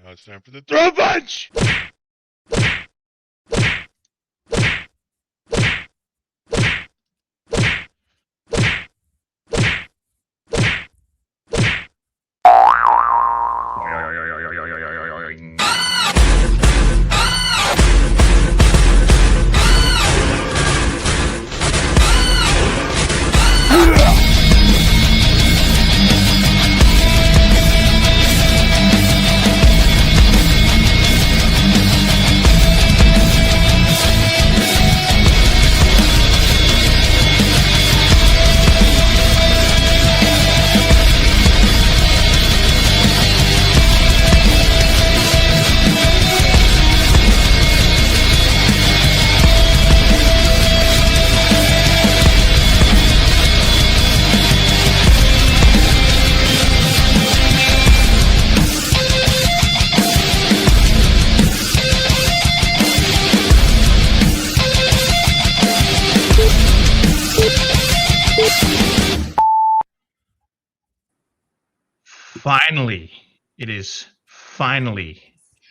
Now it's time for the throw punch! Finally, it is finally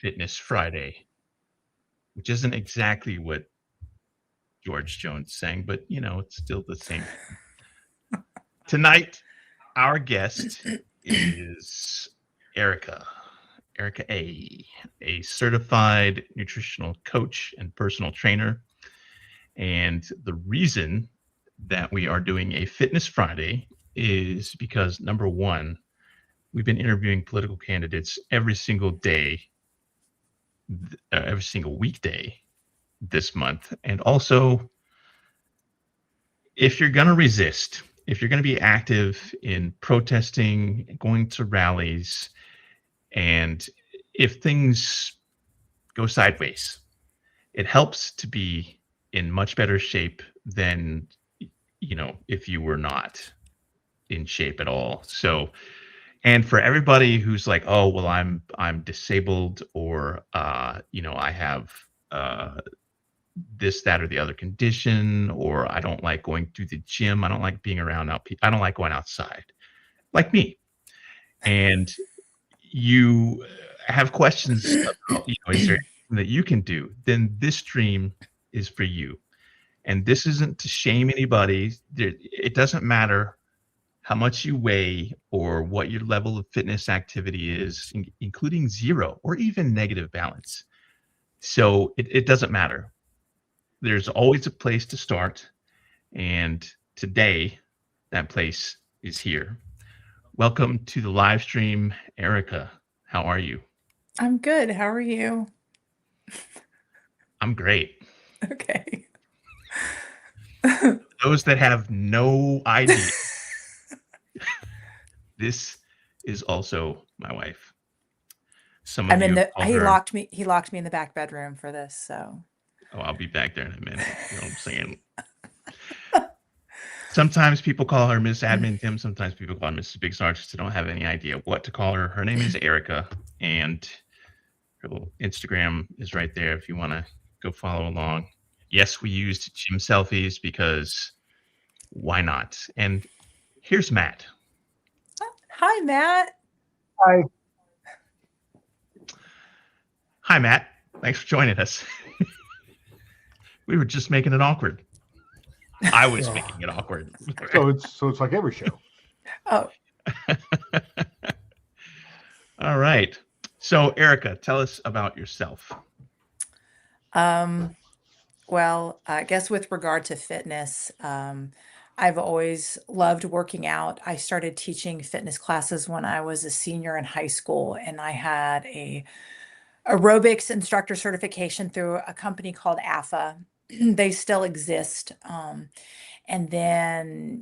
Fitness Friday, which isn't exactly what George Jones sang, but it's still the same. Tonight, our guest is Erica a certified nutritional coach and personal trainer. And the reason that we are doing a Fitness Friday is because, number one, we've been interviewing political candidates every single day, every single weekday this month. And also, if you're going to resist, if you're going to be active in protesting, going to rallies, and if things go sideways, it helps to be in much better shape than, if you were not in shape at all. So, and for everybody who's like, oh, well, I'm disabled, or I have this, that, or the other condition, or I don't like going to the gym, I don't like being around I don't like going outside, like me. And you have questions about, is there anything that you can do? Then this stream is for you. And this isn't to shame anybody. It doesn't matter how much you weigh or what your level of fitness activity is, including zero or even negative balance. So it doesn't matter. There's always a place to start. And today, that place is here. Welcome to the live stream, Erica. How are you? I'm good. How are you? I'm great. Okay. Those that have no idea, this is also my wife. Some of you call he her. locked me in the back bedroom for this, so. Oh, I'll be back there in a minute. You know what I'm saying? Sometimes people call her Miss Admin Tim. Sometimes people call her Mrs. Big Sarge. I don't have any idea what to call her. Her name is Erica, and her little Instagram is right there if you want to go follow along. Yes, we used gym selfies because why not? And here's Matt. Hi, Matt. Hi. Hi, Matt. Thanks for joining us. We were just making it awkward. I was making it awkward. So it's like every show. Oh. All right. So, Erica, tell us about yourself. Well, I guess with regard to fitness, I've always loved working out. I started teaching fitness classes when I was a senior in high school, and I had a aerobics instructor certification through a company called AFA. They still exist. And then,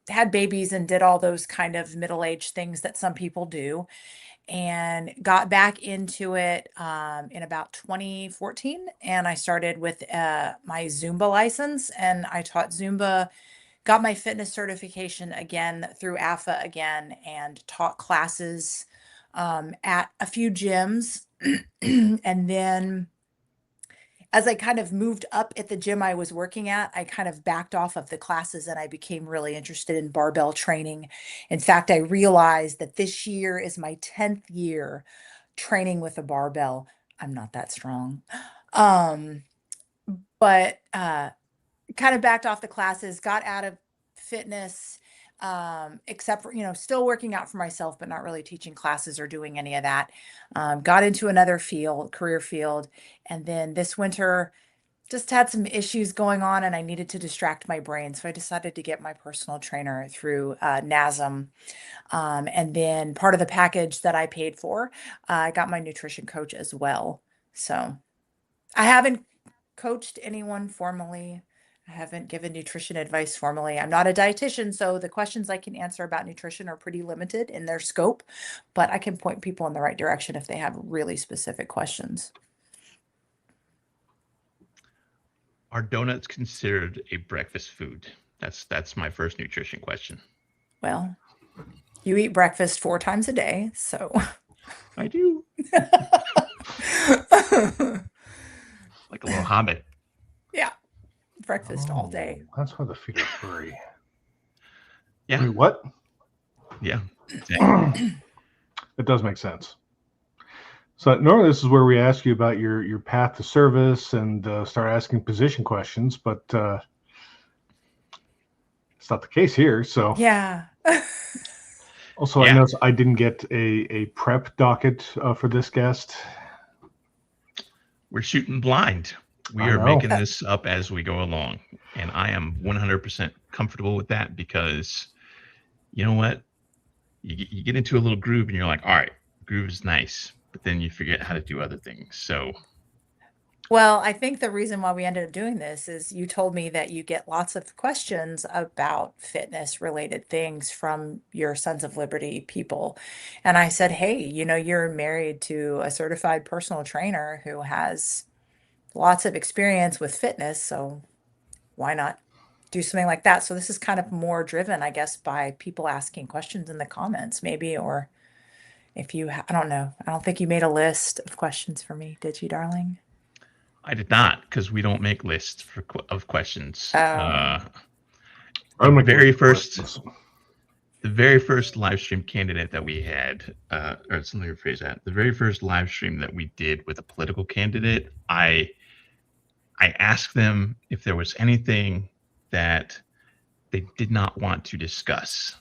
had babies and did all those kind of middle-aged things that some people do, and got back into it in about 2014. And I started with my Zumba license, and I taught Zumba, got my fitness certification again through AFA again, and taught classes at a few gyms. And then as I kind of moved up at the gym I was working at, I kind of backed off of the classes and I became really interested in barbell training. In fact, I realized that this year is my 10th year training with a barbell. I'm not that strong. Um, but kind of backed off the classes, got out of fitness, except for, still working out for myself, but not really teaching classes or doing any of that. Got into another field, career field. And then this winter, just had some issues going on and I needed to distract my brain. So I decided to get my personal trainer through NASM. And then part of the package that I paid for, I got my nutrition coach as well. So I haven't coached anyone formally. I haven't given nutrition advice formally. I'm not a dietitian, so the questions I can answer about nutrition are pretty limited in their scope, but I can point people in the right direction if they have really specific questions. Are donuts considered a breakfast food? That's my first nutrition question. Well, you eat breakfast 4 times a day, so I do. Like a little hobbit. yeah, breakfast all day. That's why the feet are furry. Yeah. Wait, what? Yeah. Exactly. It does make sense. So normally this is where we ask you about your path to service and start asking position questions, but it's not the case here. So Yeah. also, I noticed I didn't get a prep docket for this guest. We're shooting blind. We are making this up as we go along. And I am 100% comfortable with that because you know what? You get into a little groove and you're like, all right, groove is nice. But then you forget how to do other things. So, well, I think the reason why we ended up doing this is you told me that you get lots of questions about fitness related things from your Sons of Liberty people. And I said, hey, you're married to a certified personal trainer who has lots of experience with fitness. So why not do something like that? So this is kind of more driven, I guess, by people asking questions in the comments, maybe, or if you, I don't know. I don't think you made a list of questions for me, did you, darling? Oh. I did not, because we don't make lists of questions. I'm the very first live stream candidate that we had, or let me rephrase that. The very first live stream that we did with a political candidate, I asked them if there was anything that they did not want to discuss,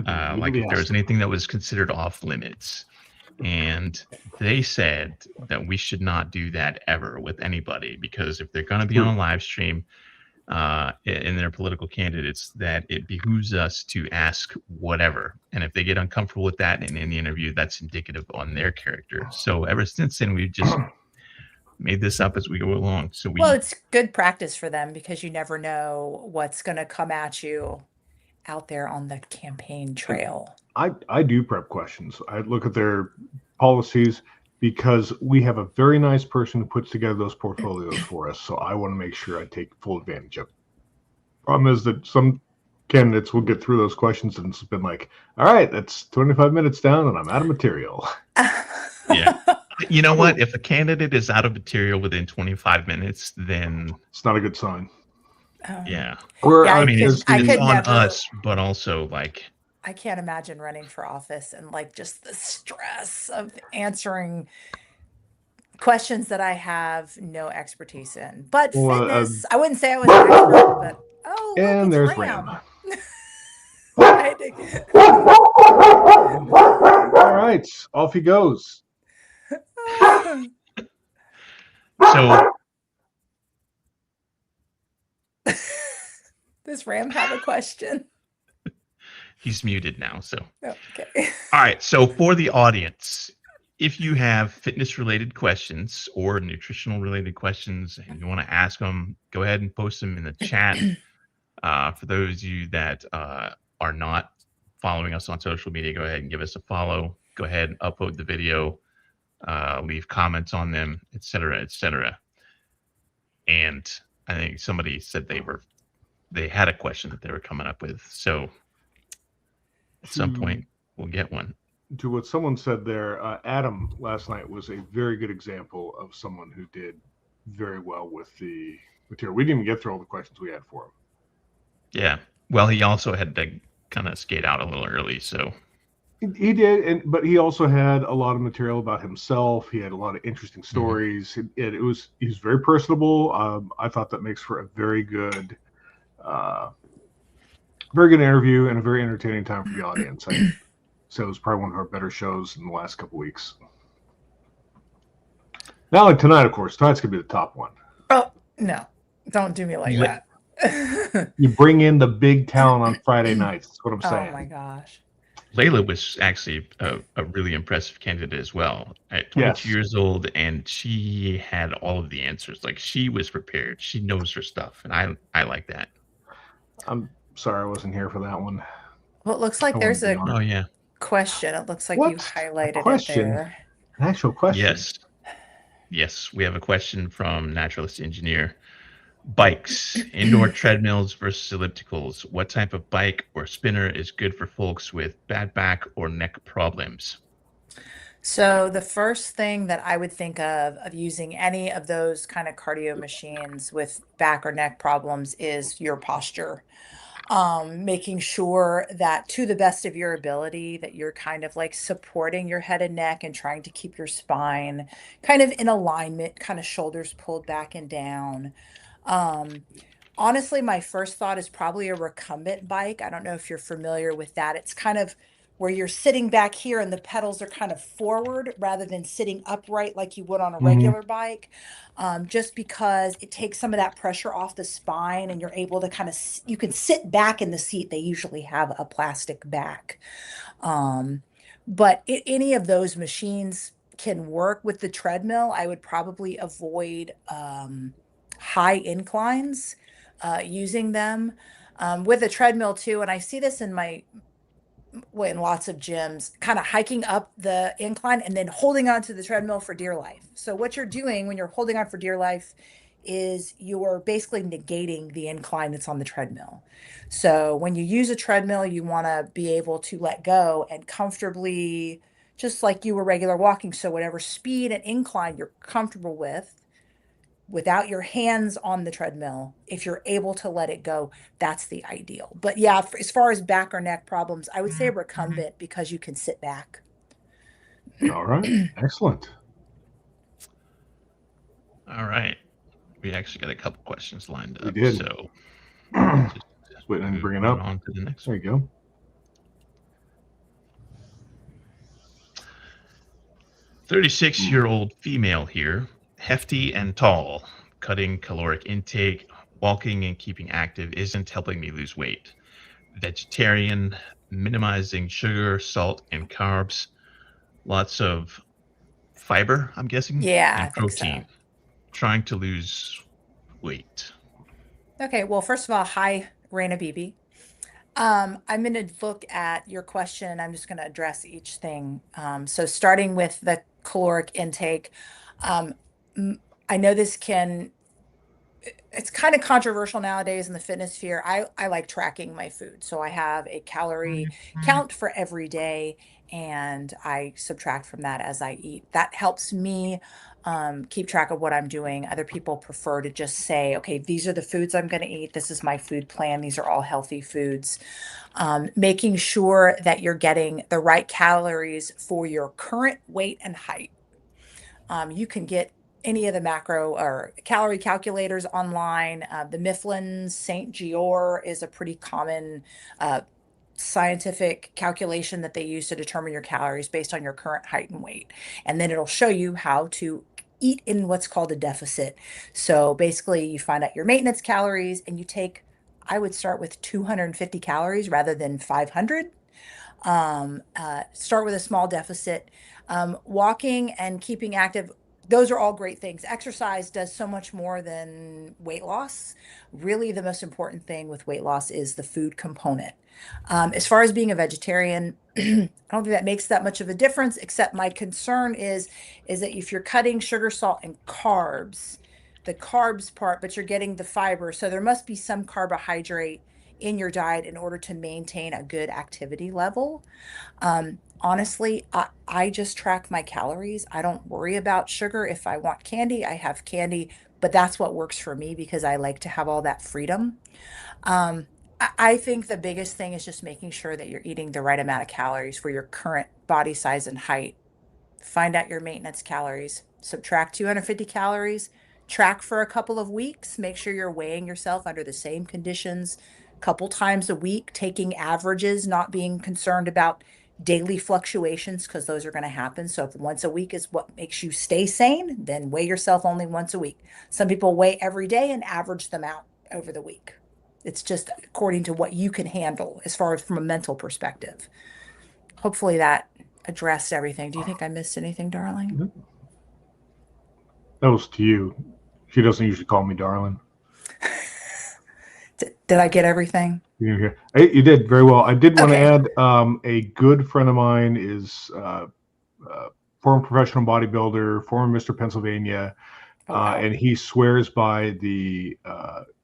like if there was anything that was considered off limits. And they said that we should not do that ever with anybody, because if they're going to be on a live stream in their political candidates, that it behooves us to ask whatever. And if they get uncomfortable with that in the interview, that's indicative on their character. So ever since then, we've just made this up as we go along. So well, it's good practice for them because you never know what's going to come at you out there on the campaign trail. I do prep questions. I look at their policies because we have a very nice person who puts together those portfolios for us. So I want to make sure I take full advantage of it. Problem is that some candidates will get through those questions and it's been like, all right, that's 25 minutes down and I'm out of material. Yeah. You know what? If a candidate is out of material within 25 minutes, then it's not a good sign. Yeah. I mean, it's on never, us, but also like, I can't imagine running for office and like just the stress of answering questions that I have no expertise in. But fitness, I wouldn't say I was an expert, but and look, there's Ram. All right, off he goes. So does Ram have a question? He's muted now. So okay. All right. So for the audience, if you have fitness related questions or nutritional related questions and you want to ask them, go ahead and post them in the chat. For those of you that are not following us on social media, go ahead and give us a follow. Go ahead and upload the video, leave comments on them, etc., etc. And I think somebody said they had a question that they were coming up with. So at some point we'll get one. To what someone said there, Adam last night was a very good example of someone who did very well with the material. We didn't even get through all the questions we had for him. Yeah. Well, he also had to kind of skate out a little early, so. He did, but he also had a lot of material about himself. He had a lot of interesting Mhm. stories. He was very personable. I thought that makes for a very good interview and a very entertaining time for the audience. I so it was probably one of our better shows in the last couple weeks. Not like tonight, of course. Tonight's gonna be the top one. Oh, no. Don't do me like Le- that. You bring in the big talent on Friday nights. That's what I'm Oh my saying. gosh. Layla was actually a really impressive candidate as well at 22 Yes, years old, and she had all of the answers. Like she was prepared. She knows her stuff, and I like that. I'm sorry I wasn't here for that one. Well, it looks I like wanted there's to be a on Oh it. yeah, question. It looks like you What? A highlighted it question? there. An actual question? yes, yes. We have a question from Naturalist Engineer. Bikes, indoor treadmills versus ellipticals. What type of bike or spinner is good for folks with bad back or neck problems? So the first thing that I would think of using any of those kind of cardio machines with back or neck problems is your posture. Making sure that to the best of your ability that you're kind of like supporting your head and neck and trying to keep your spine kind of in alignment, kind of shoulders pulled back and down. Um, Honestly, my first thought is probably a recumbent bike. I don't know if you're familiar with that. It's kind of where you're sitting back here and the pedals are kind of forward rather than sitting upright like you would on a Mm-hmm. regular bike, just because it takes some of that pressure off the spine and you're able to kind of, you can sit back in the seat. They usually have a plastic back. Um, but any of those machines can work. With the treadmill. I would probably avoid high inclines using them. With a treadmill too, and I see this in my well, in lots of gyms, kind of hiking up the incline and then holding on to the treadmill for dear life. So what you're doing when you're holding on for dear life is you're basically negating the incline that's on the treadmill. So when you use a treadmill, you want to be able to let go and comfortably, just like you were regular walking. So whatever speed and incline you're comfortable with, without your hands on the treadmill, if you're able to let it go, that's the ideal. But yeah, as far as back or neck problems, I would say recumbent because you can sit back. All right. Excellent. All right. We actually got a couple questions lined We up, did. so just Just waiting on you to move bring it right up. on to the next There one. you go. 36-year-old female here, hefty and tall. Cutting caloric intake, walking and keeping active isn't helping me lose weight. Vegetarian, minimizing sugar, salt, and carbs. Lots of fiber, I'm guessing, Yeah, I and think so. protein. Trying to lose weight. Okay, well, first of all, hi, Raina BB. I'm going to look at your question and I'm just going to address each thing. So, starting with the caloric intake, um, I know this can it's kind of controversial nowadays in the fitness sphere. I like tracking my food. So I have a calorie count for every day and I subtract from that as I eat. That helps me keep track of what I'm doing. Other people prefer to just say, okay, these are the foods I'm going to eat. This is my food plan. These are all healthy foods. Making sure that you're getting the right calories for your current weight and height. You can get any of the macro or calorie calculators online. The Mifflin's St. Gior is a pretty common uh, scientific calculation that they use to determine your calories based on your current height and weight. And then it'll show you how to eat in what's called a deficit. So basically, you find out your maintenance calories and you take, I would start with 250 calories rather than 500. Start with a small deficit. Walking and keeping active, those are all great things. Exercise does so much more than weight loss. Really, the most important thing with weight loss is the food component. As far as being a vegetarian, I don't think that makes that much of a difference, except my concern is that if you're cutting sugar, salt, and carbs, the carbs part, but you're getting the fiber, so there must be some carbohydrate in your diet in order to maintain a good activity level. Honestly, I just track my calories. I don't worry about sugar. If I want candy, I have candy, but that's what works for me because I like to have all that freedom. Um, I think the biggest thing is just making sure that you're eating the right amount of calories for your current body size and height. Find out your maintenance calories, subtract 250 calories, track for a couple of weeks, make sure you're weighing yourself under the same conditions a couple times a week, taking averages, not being concerned about daily fluctuations because those are going to happen. So if once a week is what makes you stay sane, then weigh yourself only once a week. Some people weigh every day and average them out over the week. It's just according to what you can handle as far as from a mental perspective. Hopefully that addressed everything. Do you think I missed anything, darling? That was to you. She doesn't usually call me darling. Did I get everything? Hey, you did very well. I did want to Okay. add a good friend of mine is former professional bodybuilder, former Mr. Pennsylvania, Oh, wow. and he swears by the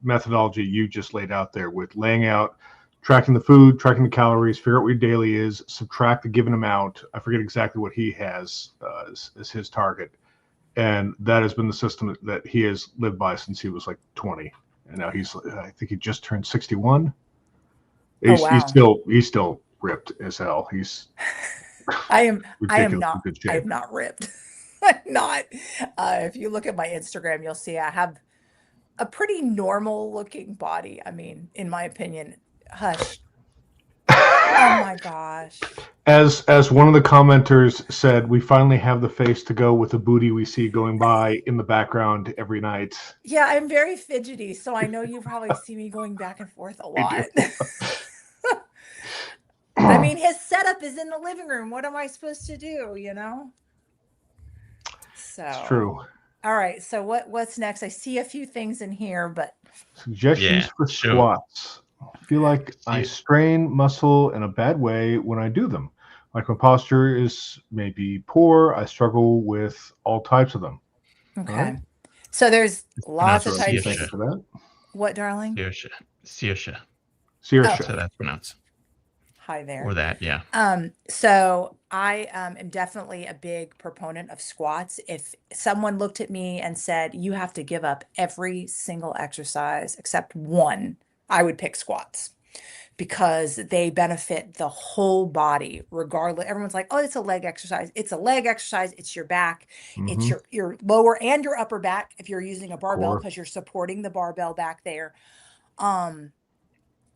methodology you just laid out there with laying out, tracking the food, tracking the calories, figure out what your daily is, subtract the given amount. I forget exactly what he has as his target. And that has been the system that he has lived by since he was like 20. And now I think he just turned 61. Oh, He's wow. still ripped as hell. He's I am ridiculously not, good I shape. am not ripped. I'm not. If you look at my Instagram, you'll see I have a pretty normal looking body. I mean, in my opinion, hush. Oh my gosh. As one of the commenters said, we finally have the face to go with the booty we see going by in the background every night. Yeah, I'm very fidgety, so I know you probably see me going back and forth a I do. lot. I mean, his setup is in the living room. What am I supposed to do, you know? It's So, true. all right. So what's next? I see a few things in here, but Suggestions Yeah. for So squats. I feel like I see, strain muscle in a bad way when I do them. Like my posture is maybe poor. I struggle with all types of them. All right. okay. So there's it's lots pronounced of So types of thank you Siosha. for that. what, darling? Siosha. Siosha. Oh, Saoirse. So that's pronounced. hi Or there. that, yeah. So I am definitely a big proponent of squats. If someone looked at me and said, you have to give up every single exercise except one, I would pick squats because they benefit the whole body, regardless. Everyone's like, oh, it's a leg exercise. It's a leg exercise. It's your back. It's Mm-hmm. your lower and your upper back if you're using a barbell Core. because you're supporting the barbell back there. Um,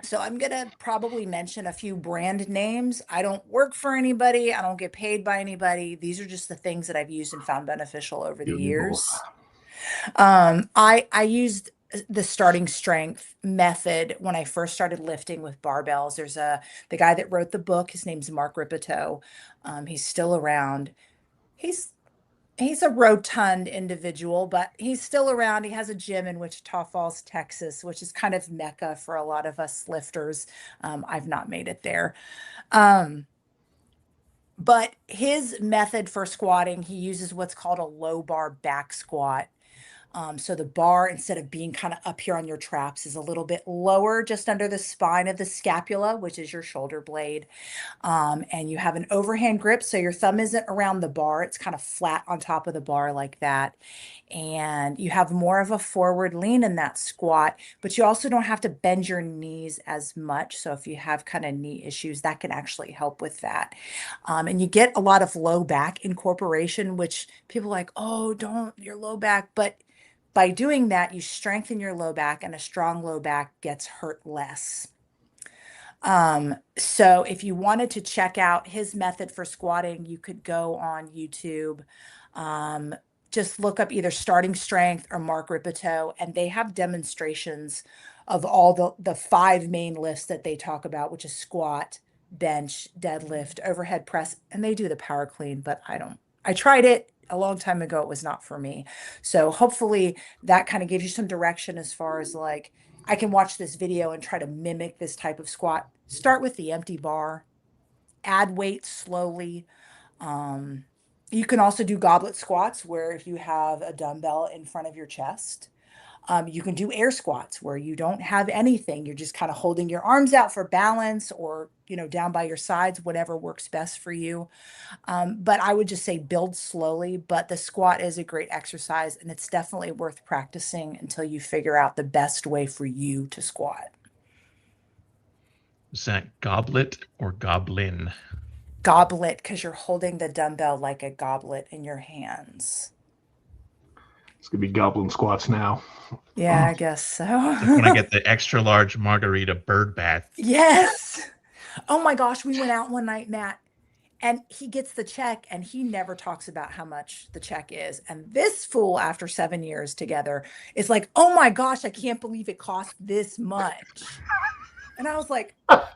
so I'm gonna probably mention a few brand names. I don't work for anybody. I don't get paid by anybody. These are just the things that I've used and found beneficial over the You and me both. years. I used the starting strength method when I first started lifting with barbells. There's the guy that wrote the book. His name's Mark Ripito. He's still around. He's he's a rotund individual, but he's still around. He has a gym in Wichita Falls, Texas, which is kind of mecca for a lot of us lifters. I've not made it there. Um, but his method for squatting, he uses what's called a low bar back squat. So the bar, instead of being kind of up here on your traps, is a little bit lower, just under the spine of the scapula, which is your shoulder blade. And you have an overhand grip, so your thumb isn't around the bar. It's kind of flat on top of the bar like that. And you have more of a forward lean in that squat, but you also don't have to bend your knees as much. So if you have kind of knee issues, that can actually help with that. And you get a lot of low back incorporation, which people are like, oh, don't your low back. But by doing that, you strengthen your low back, and a strong low back gets hurt less. So if you wanted to check out his method for squatting, you could go on YouTube. Um, just look up either Starting Strength or Mark Ripito, and they have demonstrations of all the five main lifts that they talk about, which is squat, bench, deadlift, overhead press, and they do the power clean, but I don't. I tried it a long time ago. It was not for me. So hopefully that kind of gives you some direction as far as like I can watch this video and try to mimic this type of squat. Start with the empty bar, add weight slowly. Um, you can also do goblet squats where if you have a dumbbell in front of your chest. You can do air squats where you don't have anything. You're just kind of holding your arms out for balance or, down by your sides, whatever works best for you. But I would just say build slowly. But the squat is a great exercise and it's definitely worth practicing until you figure out the best way for you to squat. Is that goblet or goblin? Goblet, because you're holding the dumbbell like a goblet in your hands. It's gonna be goblin squats now. Yeah, I guess so. That's when I get the extra large margarita bird bath. Yes. Oh my gosh, we went out one night, Matt, and he gets the check and he never talks about how much the check is. And this fool, after 7 years together, is like, oh my gosh, I can't believe it cost this much. And I was like, are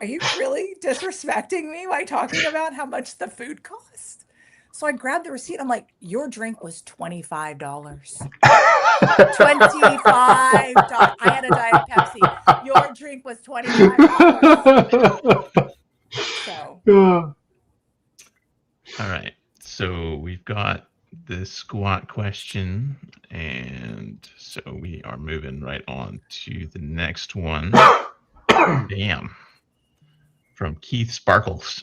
you really disrespecting me by talking about how much the food cost? So I grabbed the receipt. I'm like, your drink was $25. $25. I had a Diet Pepsi. Your drink was $25. So Yeah. All right. So we've got the squat question. And so we are moving right on to the next one. Bam. From Keith Sparkles.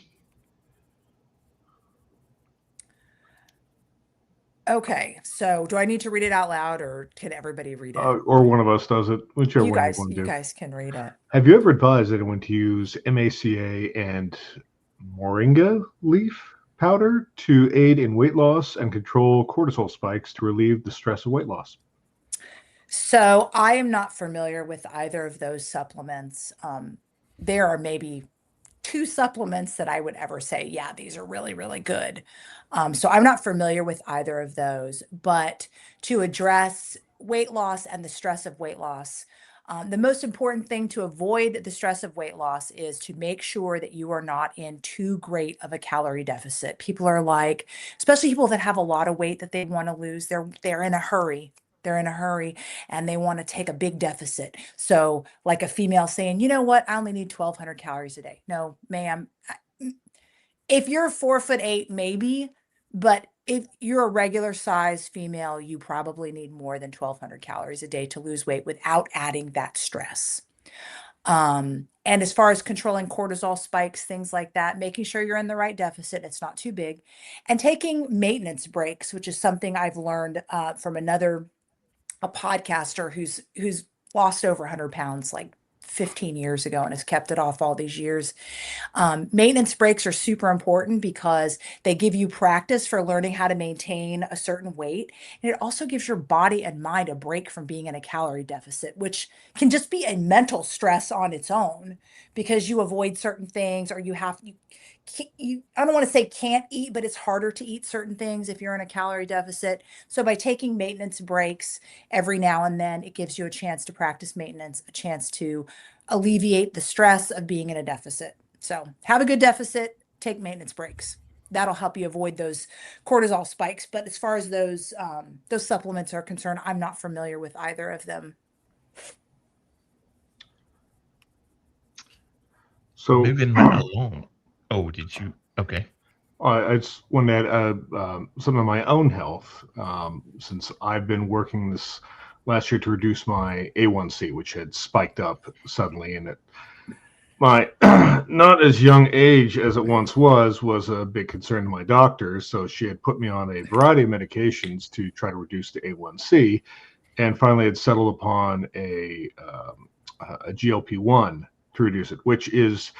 okay. So do I need to read it out loud or can everybody read it? Or one of us does it, whichever you one guys, you want to you do. guys can read it. Have you ever advised anyone to use MACA and moringa leaf powder to aid in weight loss and control cortisol spikes to relieve the stress of weight loss? So I am not familiar with either of those supplements. There are maybe 2 supplements that I would ever say, yeah, these are really, really good. So I'm not familiar with either of those, but to address weight loss and the stress of weight loss, the most important thing to avoid the stress of weight loss is to make sure that you are not in too great of a calorie deficit. People are like, especially people that have a lot of weight that they want to lose, they're in a hurry. They're in a hurry and they want to take a big deficit. So, like a female saying, you know what, I only need 1,200 calories a day. No, ma'am. If you're 4'8", maybe, but if you're a regular size female, you probably need more than 1,200 calories a day to lose weight without adding that stress. And as far as controlling cortisol spikes, things like that, making sure you're in the right deficit, it's not too big, and taking maintenance breaks, which is something I've learned from a podcaster who's lost over 100 pounds like 15 years ago and has kept it off all these years. Maintenance breaks are super important because they give you practice for learning how to maintain a certain weight. And it also gives your body and mind a break from being in a calorie deficit, which can just be a mental stress on its own because you avoid certain things or I don't want to say can't eat, but it's harder to eat certain things if you're in a calorie deficit. So by taking maintenance breaks every now and then, it gives you a chance to practice maintenance, a chance to alleviate the stress of being in a deficit. So have a good deficit, take maintenance breaks. That'll help you avoid those cortisol spikes. But as far as those supplements are concerned, I'm not familiar with either of them. So moving right along. Oh, did you? Okay. I just want to add some of my own health, since I've been working this last year to reduce my A1C, which had spiked up suddenly, and my not as young age as it once was a big concern to my doctor. So she had put me on a variety of medications to try to reduce the A1C, and finally had settled upon a GLP-1 to reduce it, which is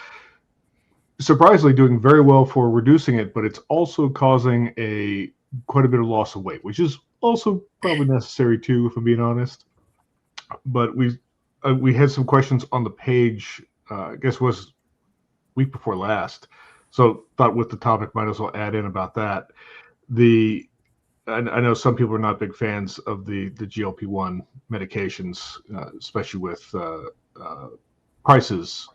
surprisingly doing very well for reducing it, but it's also causing quite a bit of loss of weight, which is also probably necessary too, if I'm being honest. But we had some questions on the page. I guess it was week before last, so thought with the topic might as well add in about that. I know some people are not big fans of the GLP-1 medications, especially with prices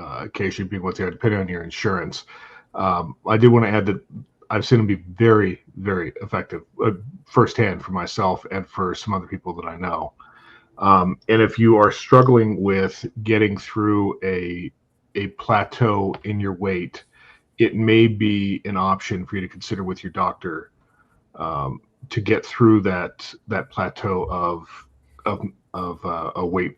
occasionally being what they are, depending on your insurance. I did want to add that I've seen them be very, very effective firsthand for myself and for some other people that I know. And if you are struggling with getting through a plateau in your weight, it may be an option for you to consider with your doctor to get through that plateau of a weight.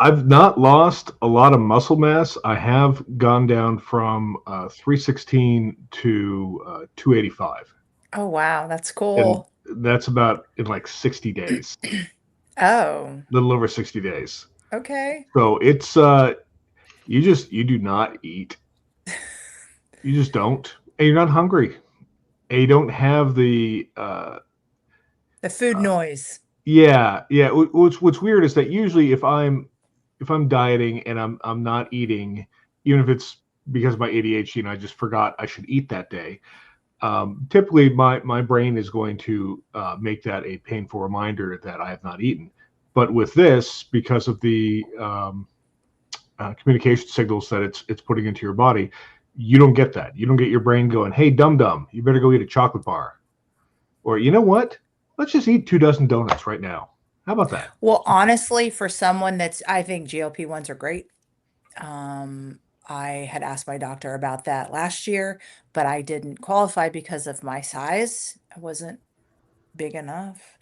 I've not lost a lot of muscle mass. I have gone down from 316 to 285. Oh, wow. That's And cool. that's about in like 60 days, Oh, a little over 60 days. Okay. So it's you do not eat. You just don't. And you're not hungry. And you don't have the The food uh noise. yeah, yeah. What's weird is that usually if I'm dieting and I'm not eating, even if it's because of my ADHD and I just forgot I should eat that day, typically my brain is going to make that a painful reminder that I have not eaten. But with this, because of the communication signals that it's putting into your body, you don't get that. You don't get your brain going, "Hey, dum dum, you better go eat a chocolate bar," or you know what? Let's just eat 2 dozen donuts right now. How about that? Well, honestly, for someone that's, I think GLP-1s are great. Um, I had asked my doctor about that last year, but I didn't qualify because of my size. I wasn't big enough.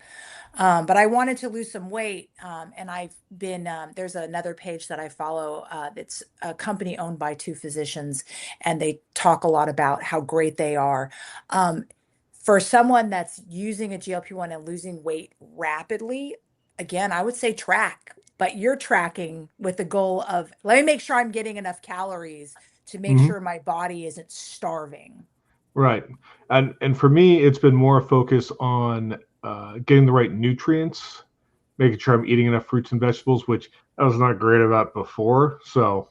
But I wanted to lose some weight. And I've been, there's another page that I follow that's a company owned by two physicians, and they talk a lot about how great they are. Um, for someone that's using a GLP-1 and losing weight rapidly, again, I would say track, but you're tracking with the goal of, let me make sure I'm getting enough calories to make Mm-hmm. sure my body isn't starving. Right. And for me, it's been more a focus on getting the right nutrients, making sure I'm eating enough fruits and vegetables, which I was not great about before. So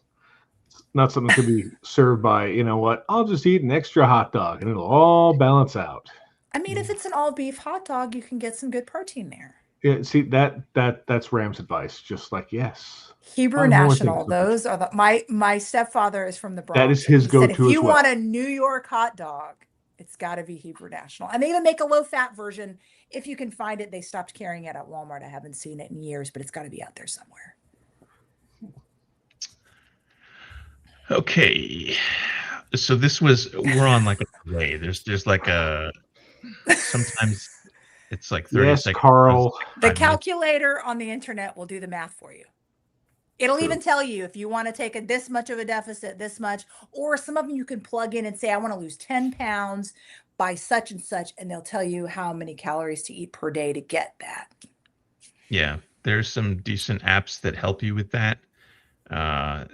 it's not something that could be served by, you know what, I'll just eat an extra hot dog and it'll all balance out. I mean, if it's an all beef hot dog, you can get some good protein there. Yeah, see that's Ram's advice. Just like, yes, Hebrew buy more things National, with the those are my stepfather is from the that is Bronx, and his he said if go-to as you want well. a New York hot dog, it's got to be Hebrew National. And they even make a low fat version if you can find it. They stopped carrying it at Walmart. I haven't seen it in years, but it's got to be out there somewhere. Okay. So we're on like a delay. There's like a sometimes it's like 30 Yes, seconds, sometimes Carl. it's like The 5 minutes. calculator on the internet will do the math for you. It'll even True. tell you if you want to take this much of a deficit, this much, or some of them you can plug in and say, I want to lose 10 pounds by such and such, and they'll tell you how many calories to eat per day to get that. Yeah, there's some decent apps that help you with that. Uh,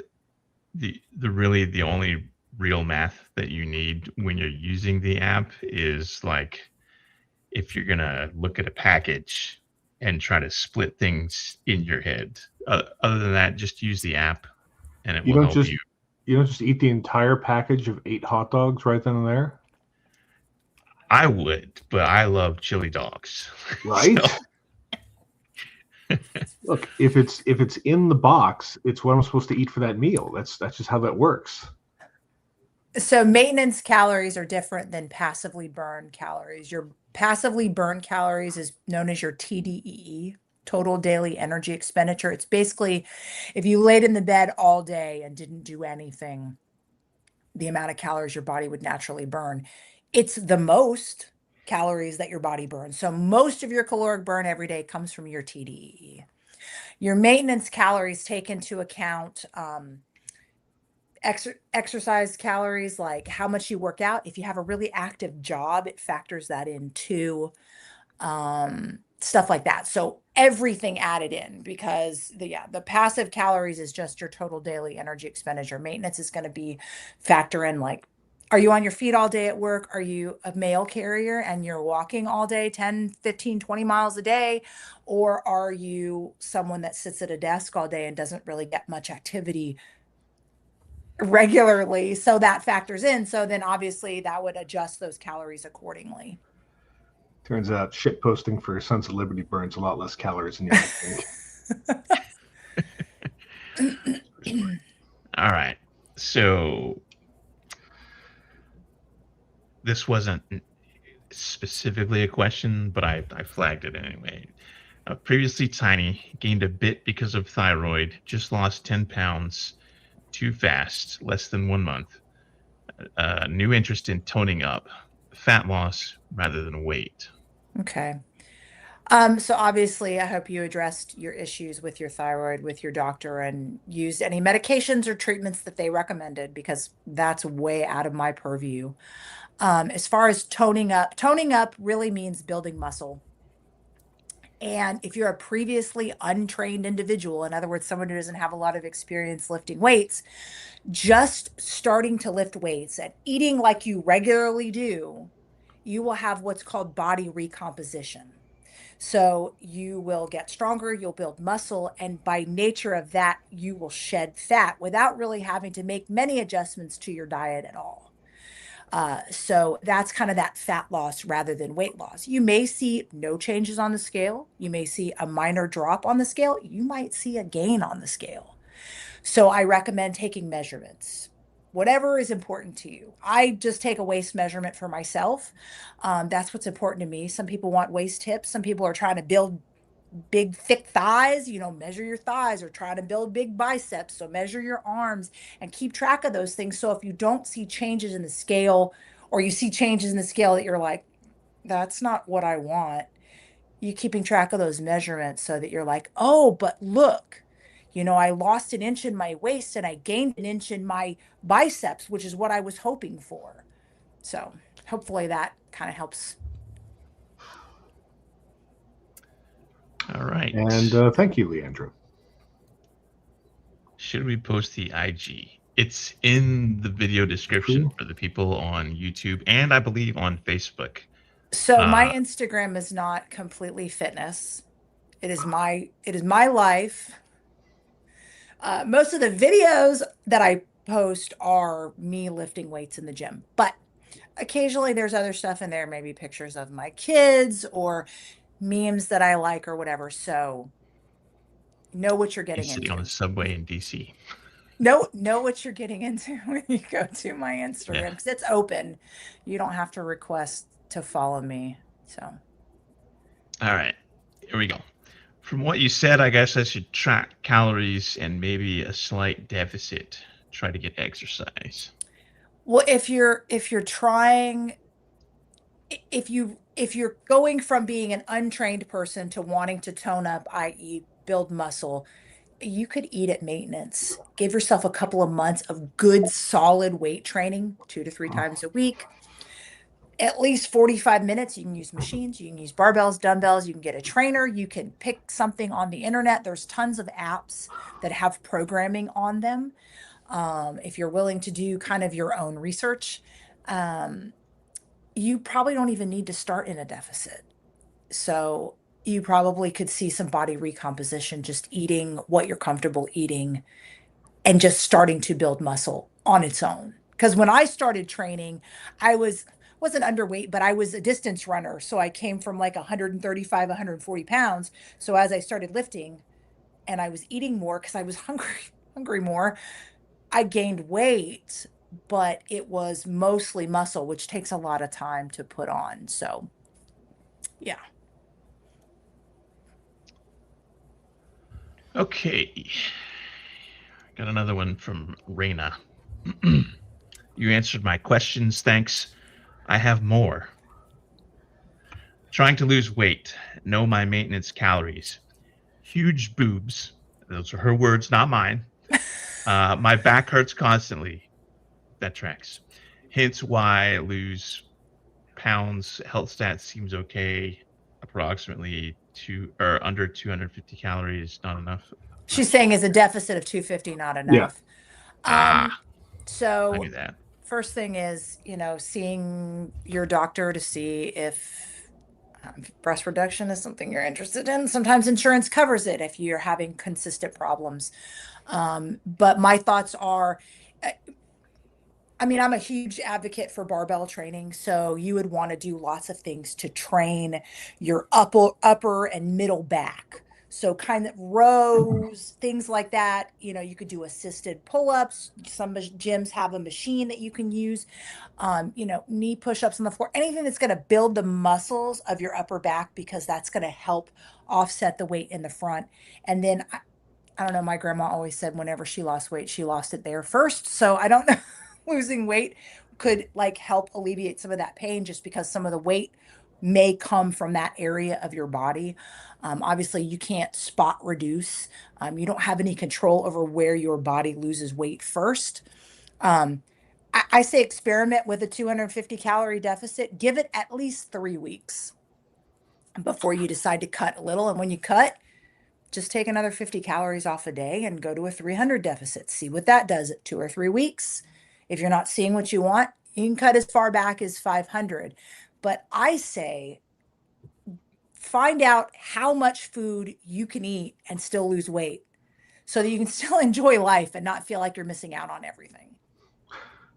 the only real math that you need when you're using the app is like if you're gonna look at a package and try to split things in your head. Other than that, just use the app and it You will don't help just you. you don't just eat the entire package of 8 hot dogs right then and there, I would, but I love chili dogs. right? So Look, if it's in the box, it's what I'm supposed to eat for that meal. That's just how that works. So maintenance calories are different than passively burned calories. Your passively burned calories is known as your TDEE, total daily energy expenditure. It's basically if you laid in the bed all day and didn't do anything, the amount of calories your body would naturally burn. It's the most calories that your body burns. So most of your caloric burn every day comes from your TDEE. Your maintenance calories take into account exercise calories, like how much you work out. If you have a really active job, it factors that in too. Stuff like that. So everything added in, because the passive calories is just your total daily energy expenditure. Maintenance is going to be factor in, like, are you on your feet all day at work? Are you a mail carrier and you're walking all day, 10, 15, 20 miles a day? Or are you someone that sits at a desk all day and doesn't really get much activity regularly? So that factors in. So then obviously that would adjust those calories accordingly. Turns out shit posting for Sons of Liberty burns a lot less calories than you might think. all right. So this wasn't specifically a question, but I flagged it anyway. Previously tiny, gained a bit because of thyroid, just lost 10 pounds too fast, less than 1 month. New interest in toning up, fat loss rather than weight. Okay. So obviously, I hope you addressed your issues with your thyroid with your doctor and used any medications or treatments that they recommended, because that's way out of my purview. As far as toning up really means building muscle. And if you're a previously untrained individual, in other words, someone who doesn't have a lot of experience lifting weights, just starting to lift weights and eating like you regularly do, you will have what's called body recomposition. So you will get stronger, you'll build muscle, and by nature of that, you will shed fat without really having to make many adjustments to your diet at all. So that's kind of that fat loss rather than weight loss. You may see no changes on the scale. You may see a minor drop on the scale. You might see a gain on the scale. So I recommend taking measurements, whatever is important to you. I just take a waist measurement for myself. That's what's important to me. Some people want waist tips. Some people are trying to build big, thick thighs, measure your thighs, or try to build big biceps. So measure your arms and keep track of those things. So if you don't see changes in the scale, or you see changes in the scale that you're like, that's not what I want, you keeping track of those measurements so that you're like, oh, but look, I lost an inch in my waist and I gained an inch in my biceps, which is what I was hoping for. So hopefully that kind of helps. All right. And thank you, Leandra. Should we post the IG? It's in the video description True. for the people on YouTube and I believe on Facebook. So my Instagram is not completely fitness. It is my life. Most of the videos that I post are me lifting weights in the gym, but occasionally there's other stuff in there, maybe pictures of my kids or memes that I like or whatever. So know what you're getting He's sitting on into. the subway in DC. Know what you're getting into when you go to my Instagram, Yeah. because it's open. You don't have to request to follow me. So All right. Here we go. From what you said, I guess I should track calories and maybe a slight deficit. Try to get exercise. well, if you're trying, if you're going from being an untrained person to wanting to tone up, i.e., build muscle, you could eat at maintenance. Give yourself a couple of months of good, solid weight training, 2 to 3 times a week, at least 45 minutes. You can use machines, you can use barbells, dumbbells, you can get a trainer, you can pick something on the internet. There's tons of apps that have programming on them. If you're willing to do kind of your own research, you probably don't even need to start in a deficit. So you probably could see some body recomposition just eating what you're comfortable eating and just starting to build muscle on its own. Because when I started training, I wasn't underweight, but I was a distance runner. So I came from like 135, 140 pounds. So as I started lifting and I was eating more because I was hungry more, I gained weight, but it was mostly muscle, which takes a lot of time to put on. So yeah. Okay. Got another one from Raina. You answered my questions. Thanks. I have more. Trying to lose weight. Know my maintenance calories. Huge boobs. Those are her words, not mine. My back hurts constantly. That tracks. Hence why I lose pounds. Health stats seems okay. Approximately or under 250 calories, not enough. She's saying is a deficit of 250 not Yeah. enough. I So knew that. first thing is, seeing your doctor to see if breast reduction is something you're interested in. Sometimes insurance covers it if you're having consistent problems. But my thoughts are, I'm a huge advocate for barbell training. So you would want to do lots of things to train your upper and middle back. So kind of rows, things like that. You could do assisted pull-ups. Some gyms have a machine that you can use. Knee push-ups on the floor. Anything that's going to build the muscles of your upper back, because that's going to help offset the weight in the front. And then I don't know, my grandma always said whenever she lost weight, she lost it there first. So I don't know, losing weight could like help alleviate some of that pain, just because some of the weight may come from that area of your body. Obviously, you can't spot reduce. You don't have any control over where your body loses weight first. Um, I say experiment with a 250 calorie deficit. Give it at least 3 weeks. before you decide to cut a little. And when you cut, just take another 50 calories off a day and go to a 300 deficit. See what that does at 2 or 3 weeks. If you're not seeing what you want, you can cut as far back as 500. But I say find out how much food you can eat and still lose weight so that you can still enjoy life and not feel like you're missing out on everything.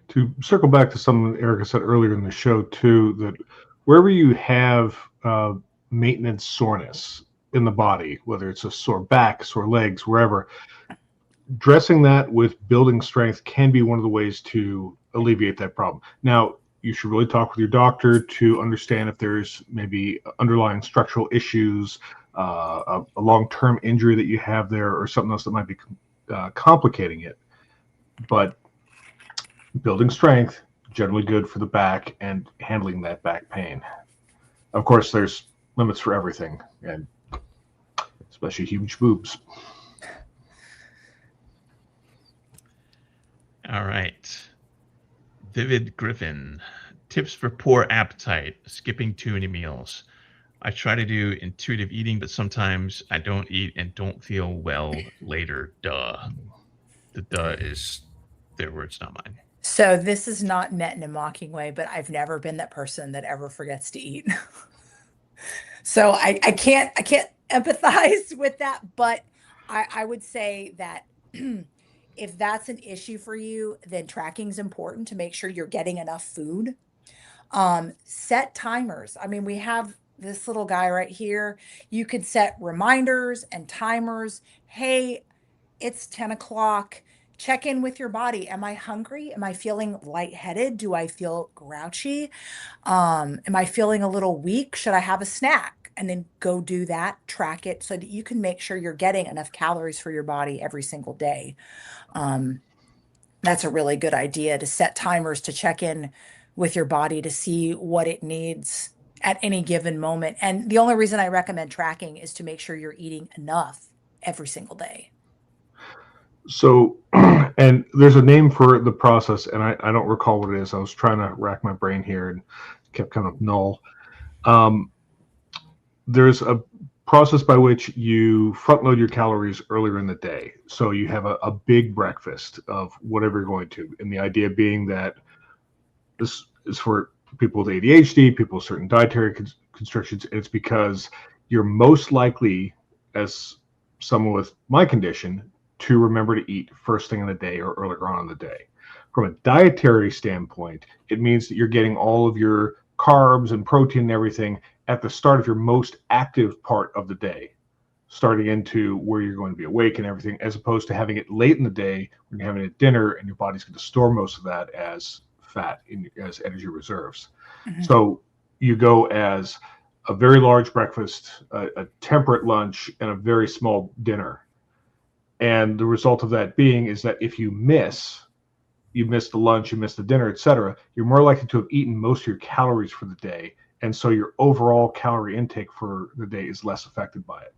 To circle back to something Erica said earlier in the show too, that wherever you have maintenance soreness in the body, whether it's a sore back, sore legs, wherever, dressing that with building strength can be one of the ways to alleviate that problem. Now, you should really talk with your doctor to understand if there's maybe underlying structural issues, a long-term injury that you have there, or something else that might be complicating it. But building strength, generally good for the back and handling that back pain. Of course, there's limits for everything, and especially huge boobs. All right. Vivid Griffin. Tips for poor appetite, skipping too many meals. I try to do intuitive eating, but sometimes I don't eat and don't feel well later. Duh. The duh is their words, not mine. So this is not meant in a mocking way, but I've never been that person that ever forgets to eat. So I can't empathize with that, but I would say that if that's an issue for you, then tracking is important to make sure you're getting enough food. Set timers. I mean, we have this little guy right here. You could set reminders and timers. Hey, it's 10 o'clock. Check in with your body. Am I hungry? Am I feeling lightheaded? Do I feel grouchy? Am I feeling a little weak? Should I have a snack? And then go do that, track it so that you can make sure you're getting enough calories for your body every single day. Um, that's a really good idea to set timers to check in with your body to see what it needs at any given moment. And the only reason I recommend tracking is to make sure you're eating enough every single day. So, and there's a name for the process, and I don't recall what it is. I was trying to rack my brain here and kept kind of null. There's a process by which you front load your calories earlier in the day. So you have a big breakfast of whatever you're going to. And the idea being that this is for people with ADHD, people with certain dietary constrictions. It's because you're most likely, as someone with my condition, to remember to eat first thing in the day or earlier on in the day. From a dietary standpoint, it means that you're getting all of your carbs and protein and everything at the start of your most active part of the day, starting into where you're going to be awake and everything, as opposed to having it late in the day when you're having a dinner and your body's going to store most of that as fat as energy reserves. Mm-hmm. So you go as a very large breakfast, a temperate lunch, and a very small dinner. And the result of that being is that if you miss the lunch, you miss the dinner, etc., you're more likely to have eaten most of your calories for the day. And so your overall calorie intake for the day is less affected by it.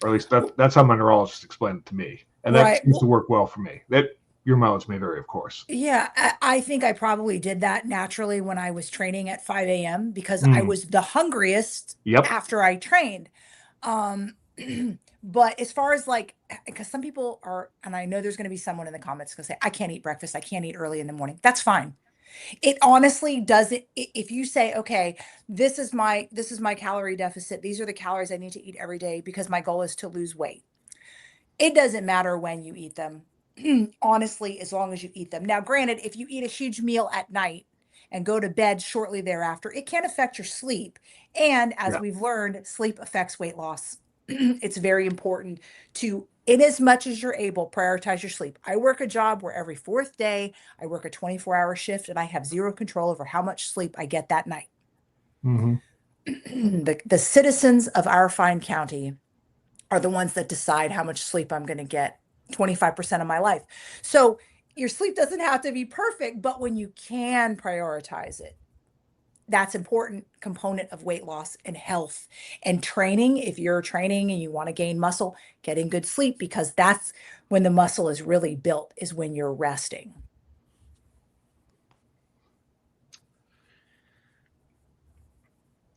Or at least that's how my neurologist explained it to me. And that seems to work well for me. That your mileage may vary, of course. Yeah, I think I probably did that naturally when I was training at 5 a.m. because I was the hungriest after I trained. But as far as like, because some people are, and I know there's going to be someone in the comments going to say, I can't eat breakfast. I can't eat early in the morning. That's fine. It honestly doesn't. If you say, okay, this is my calorie deficit. These are the calories I need to eat every day because my goal is to lose weight. It doesn't matter when you eat them. Honestly, as long as you eat them. Now, granted, if you eat a huge meal at night and go to bed shortly thereafter, it can affect your sleep. And as we've learned, sleep affects weight loss. It's very important to, in as much as you're able, prioritize your sleep. I work a job where every fourth day I work a 24-hour shift and I have zero control over how much sleep I get that night. Mm-hmm. The citizens of our fine county are the ones that decide how much sleep I'm going to get 25% of my life. So your sleep doesn't have to be perfect, but when you can prioritize it, that's important component of weight loss and health and training. If you're training and you want to gain muscle, getting good sleep, because that's when the muscle is really built, is when you're resting.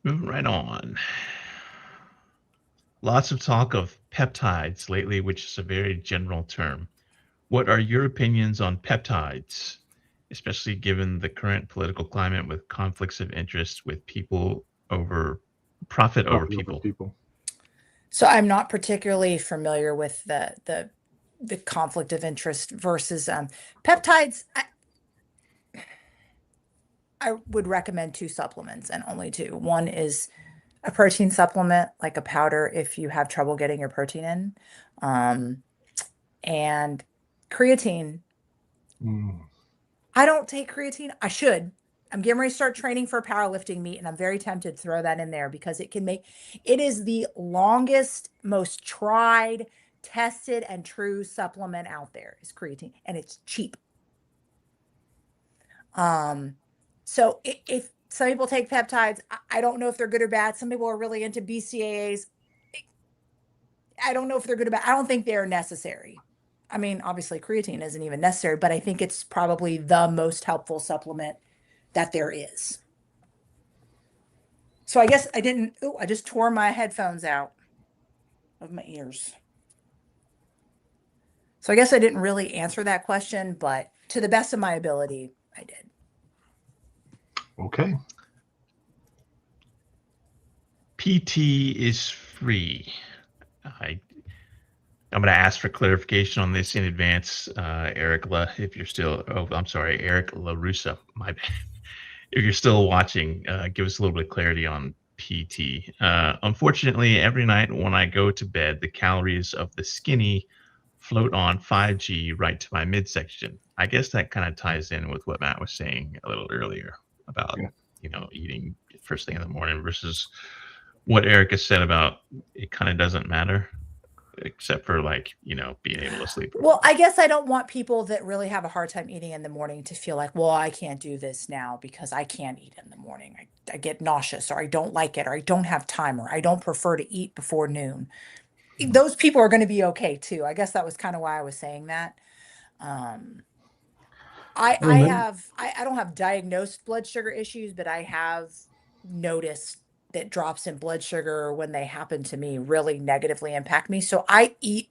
Moving right on. Lots of talk of peptides lately, which is a very general term. What are your opinions on peptides, especially given the current political climate with conflicts of interest with people over profit over Profit over people? people. So I'm not particularly familiar with the conflict of interest versus peptides. I would recommend two supplements and only two. One is a protein supplement, like a powder, if you have trouble getting your protein in, um, and creatine. Mm. I don't take creatine. I should. I'm getting ready to start training for a powerlifting meet, and I'm very tempted to throw that in there because it is the longest, most tried, tested, and true supplement out there is creatine, and it's cheap. Um, so if some people take peptides, I don't know if they're good or bad. Some people are really into BCAAs. I don't know if they're good or bad. I don't think they're necessary. I mean, obviously creatine isn't even necessary, but I think it's probably the most helpful supplement that there is. So I guess I didn't, oh, I just tore my headphones out of my ears. So I guess I didn't really answer that question, but to the best of my ability, I did. Okay. PT is free. I I'm going to ask for clarification on this in advance, Eric. If you're still, oh, I'm sorry, Eric LaRussa. My bad. If you're still watching, give us a little bit of clarity on PT. Unfortunately, every night when I go to bed, the calories of the skinny float on 5G right to my midsection. I guess that kind of ties in with what Matt was saying a little earlier about, Yeah. eating first thing in the morning versus what Eric has said about it kind of doesn't matter except for being able to sleep Well, properly. I guess I don't want people that really have a hard time eating in the morning to feel like, well, I can't do this now because I can't eat in the morning. I get nauseous or I don't like it or I don't have time or I don't prefer to eat before noon. Those people are going to be okay too. I guess that was kind of why I was saying that. Um, I And then, have I don't have diagnosed blood sugar issues, but I have noticed that drops in blood sugar when they happen to me really negatively impact me. So I eat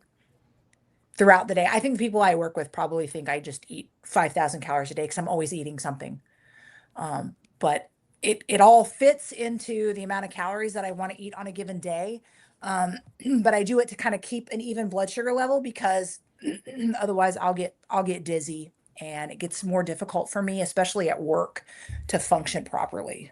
throughout the day. I think the people I work with probably think I just eat 5,000 calories a day because I'm always eating something. But it all fits into the amount of calories that I want to eat on a given day. Um, but I do it to kind of keep an even blood sugar level because otherwise I'll get dizzy and it gets more difficult for me, especially at work, to function properly.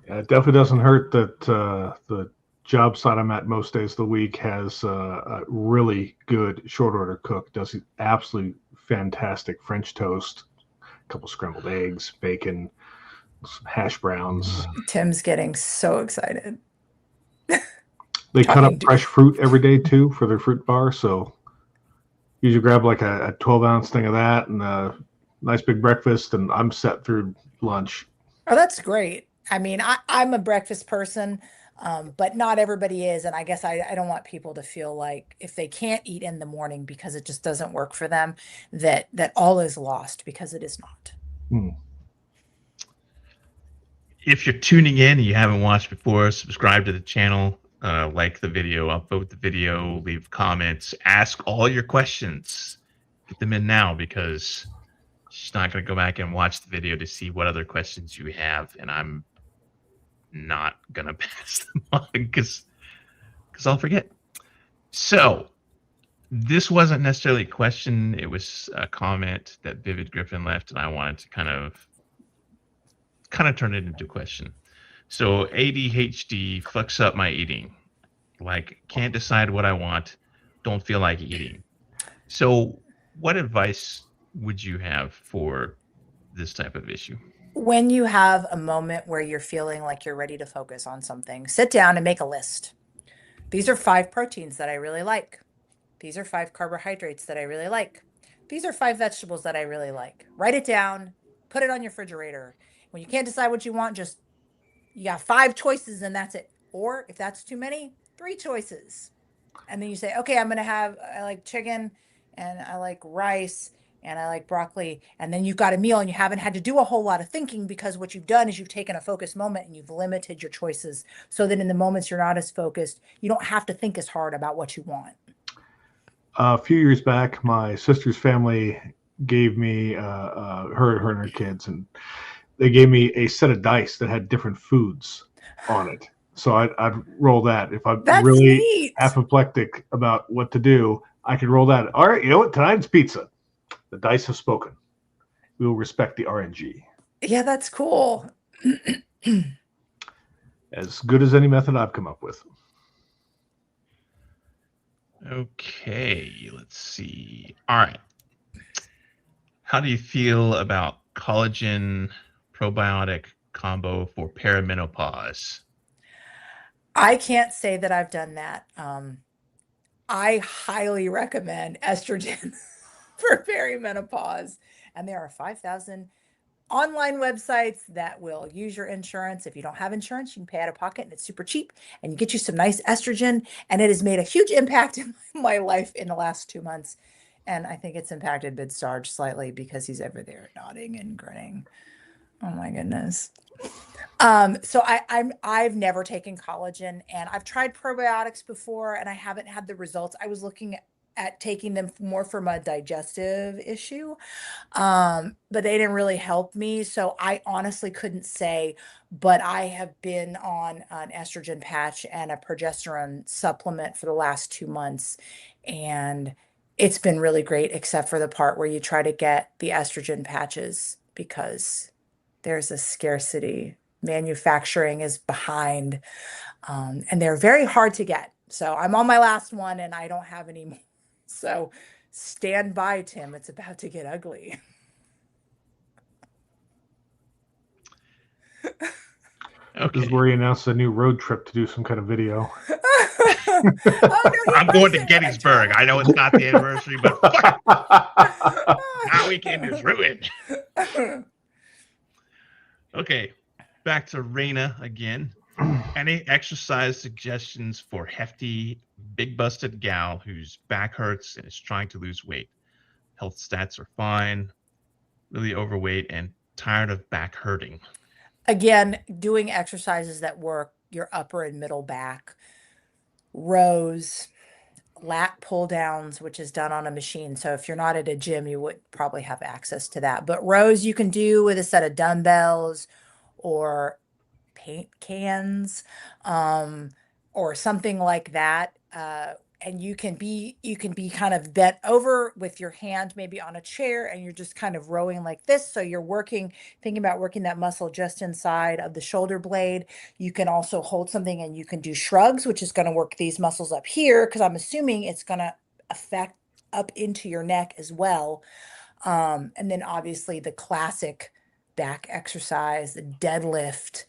it definitely doesn't hurt that the job site I'm at most days of the week has a really good short order cook. Does absolutely fantastic French toast, a couple scrambled eggs, bacon, some hash browns. Tim's getting so excited They cut up talking to fresh fruit every day too for their fruit bar. So usually grab like a 12-ounce thing of that and a nice big breakfast, and I'm set through lunch. Oh, that's great. I mean, I'm a breakfast person, but not everybody is. And I guess I don't want people to feel like if they can't eat in the morning because it just doesn't work for them, that all is lost because it is not. Hmm. If you're tuning in and you haven't watched before, subscribe to the channel, like the video, upvote the video, leave comments, ask all your questions. Get them in now because she's not going to go back and watch the video to see what other questions you have, and I'm not going to pass them on because I'll forget. So this wasn't necessarily a question. It was a comment that Vivid Griffin left, and I wanted to kind of turn it into a question. So ADHD fucks up my eating. Like, can't decide what I want, don't feel like eating. So, what advice would you have for this type of issue? When you have a moment where you're feeling like you're ready to focus on something, sit down and make a list. These are 5 proteins that I really like. These are 5 carbohydrates that I really like. These are 5 vegetables that I really like. Write it down, put it on your refrigerator. When you can't decide what you want, just you got 5 choices and that's it. Or if that's too many, 3 choices. And then you say, okay, I like chicken and I like rice and I like broccoli. And then you've got a meal and you haven't had to do a whole lot of thinking because what you've done is you've taken a focused moment and you've limited your choices so that in the moments you're not as focused, you don't have to think as hard about what you want. A few years back, my sister's family gave me her and her kids, and they gave me a set of dice that had different foods on it. So I'd roll that. If I'm That's really neat. apoplectic about what to do, I could roll that. All right, you know what? Tonight's pizza. The dice have spoken. We will respect the RNG. Yeah, that's cool. As good as any method I've come up with. Okay, let's see. All right. How do you feel about collagen probiotic combo for perimenopause? I can't say that I've done that. I highly recommend estrogen for perimenopause. And there are 5,000 online websites that will use your insurance. If you don't have insurance, you can pay out of pocket and it's super cheap and you get you some nice estrogen. And it has made a huge impact in my life in the last 2 months. And I think it's impacted Bid Sarge slightly because he's over there nodding and grinning. Oh my goodness. So I've never taken collagen and I've tried probiotics before and I haven't had the results. I was looking at taking them more from a digestive issue. But they didn't really help me. So I honestly couldn't say, but I have been on an estrogen patch and a progesterone supplement for the last 2 months. And it's been really great, except for the part where you try to get the estrogen patches because there's a scarcity. Manufacturing is behind, and they're very hard to get. So I'm on my last one and I don't have any more. So stand by, Tim. It's about to get ugly. This is Okay. where he announced a new road trip to do some kind of video. Oh no, he I'm going to posted when I Gettysburg. I know it's not the anniversary, but fuck it. My weekend is ruined. Okay. Back to Raina again. Any exercise suggestions for hefty, big busted gal whose back hurts and is trying to lose weight? Health stats are fine, really overweight, and tired of back hurting. Again, doing exercises that work your upper and middle back, rows, lat pull downs, which is done on a machine. So if you're not at a gym, you would probably have access to that. But rows you can do with a set of dumbbells or paint cans, um, or something like that. And you can be kind of bent over with your hand maybe on a chair and you're just kind of rowing like this. So you're thinking about working that muscle just inside of the shoulder blade. You can also hold something and you can do shrugs, which is going to work these muscles up here because I'm assuming it's going to affect up into your neck as well. And then obviously the classic back exercise, the deadlift,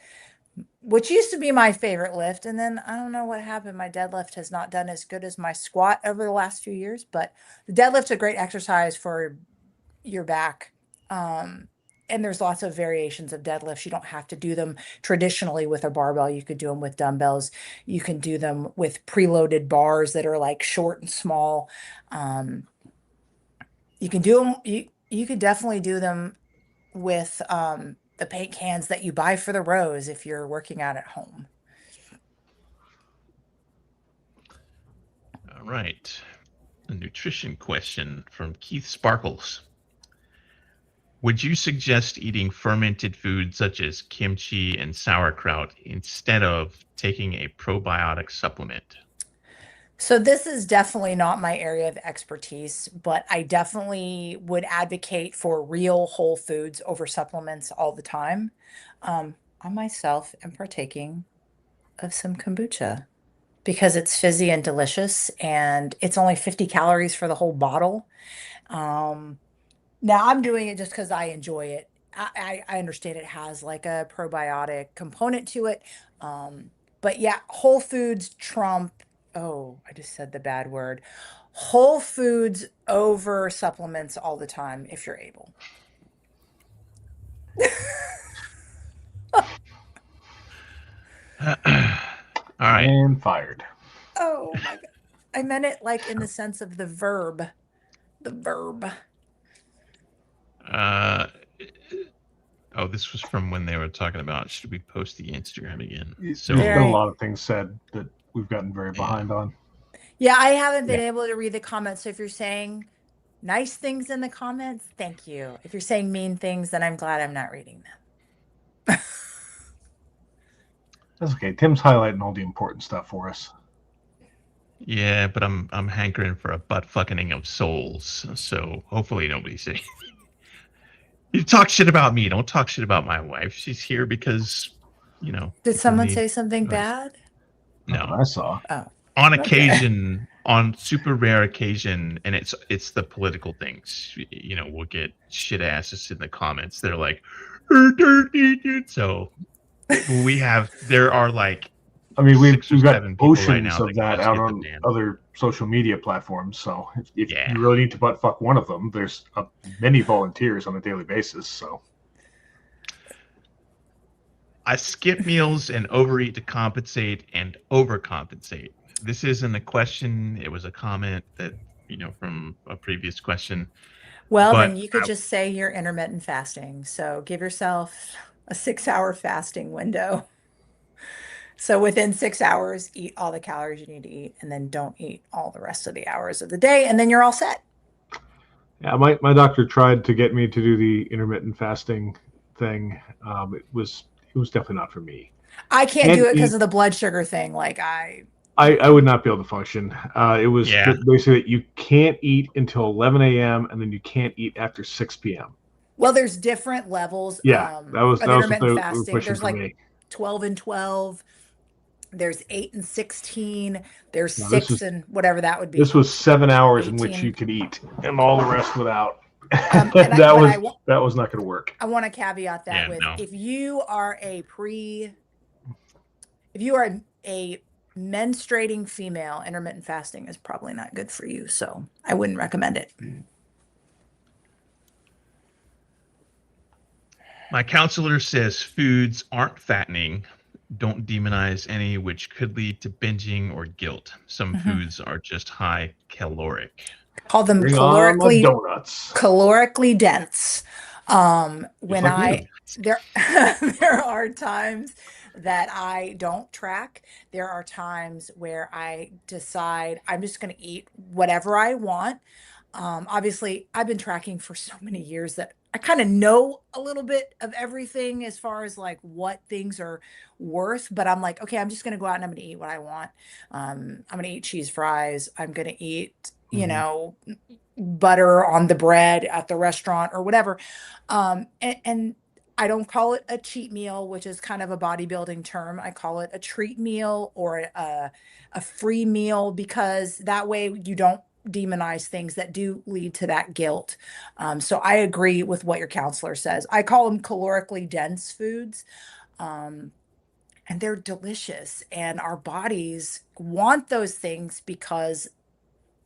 which used to be my favorite lift. And then I don't know what happened. My deadlift has not done as good as my squat over the last few years, but the deadlift's a great exercise for your back. Um, and there's lots of variations of deadlifts. You don't have to do them traditionally with a barbell. You could do them with dumbbells. You can do them with preloaded bars that are like short and small. Um, you can do them. You could definitely do them with the paint cans that you buy for the rows if you're working out at home. All right. A nutrition question from Keith Sparkles. Would you suggest eating fermented foods such as kimchi and sauerkraut instead of taking a probiotic supplement? So this is definitely not my area of expertise, but I definitely would advocate for real whole foods over supplements all the time. I myself am partaking of some kombucha because it's fizzy and delicious, and it's only 50 calories for the whole bottle. Um, Now I'm doing it just because I enjoy it. I understand it has like a probiotic component to it. But yeah, whole foods trump, oh, I just said the bad word. Whole foods over supplements all the time if you're able. All right. And fired. Oh my God. I meant it like in the sense of the verb. The verb. Uh, oh, this was from when they were talking about should we post the Instagram again? So There's been a Very. lot of things said that we've gotten very behind on. Yeah, I haven't been able to read the comments. So if you're saying nice things in the comments, thank you. If you're saying mean things, then I'm glad I'm not reading them. That's okay. Tim's highlighting all the important stuff for us. yeah, but I'm hankering for a butt fucking of souls. So hopefully nobody say you talk shit about me. Don't talk shit about my wife. She's here because Did people someone need say something advice. bad? That's what No. I saw. Oh, On okay. occasion, on super rare occasion, and it's the political things. We'll get shit asses in the comments. They're like, so there are like I mean, 6 or we've got 7 people right oceans now of that that just out get the on damn. other social media platforms. So if Yeah. you really need to butt fuck one of them, there's many volunteers on a daily basis. So I skip meals and overeat to compensate and overcompensate. This isn't a question. It was a comment that, from a previous question. Well, But then you could just say you're intermittent fasting. So give yourself a 6-hour fasting window. So within 6 hours, eat all the calories you need to eat, and then don't eat all the rest of the hours of the day, and then you're all set. yeah, my doctor tried to get me to do the intermittent fasting thing. It was definitely not for me. I can't do it because of the blood sugar thing. Like I would not be able to function. It was Yeah. basically that you can't eat until 11 a.m. and then you can't eat after 6 p.m. well, there's different levels Yeah, that was of what intermittent they were fasting. pushing There's for like me. 12 and 12. There's 8 and 16. There's No, 6 and whatever that would be. This was 7 hours in which 18. you could eat, and all the rest without. But that was not going to work. I want to caveat that Yeah, with no. if you are a menstruating female, intermittent fasting is probably not good for you. So I wouldn't recommend it. My counselor says foods aren't fattening. Don't demonize any, which could lead to binging or guilt. Some foods are just high caloric. Call them Bring on my donuts. calorically dense. When like there are times that I don't track. There are times where I decide I'm just going to eat whatever I want. Obviously, I've been tracking for so many years that I kind of know a little bit of everything as far as like what things are worth. But I'm like, okay, I'm just going to go out and I'm going to eat what I want. I'm going to eat cheese fries. I'm going to eat, butter on the bread at the restaurant or whatever. And I don't call it a cheat meal, which is kind of a bodybuilding term. I call it a treat meal or a free meal because that way you don't demonize things that do lead to that guilt. So I agree with what your counselor says. I call them calorically dense foods. And they're delicious. And our bodies want those things because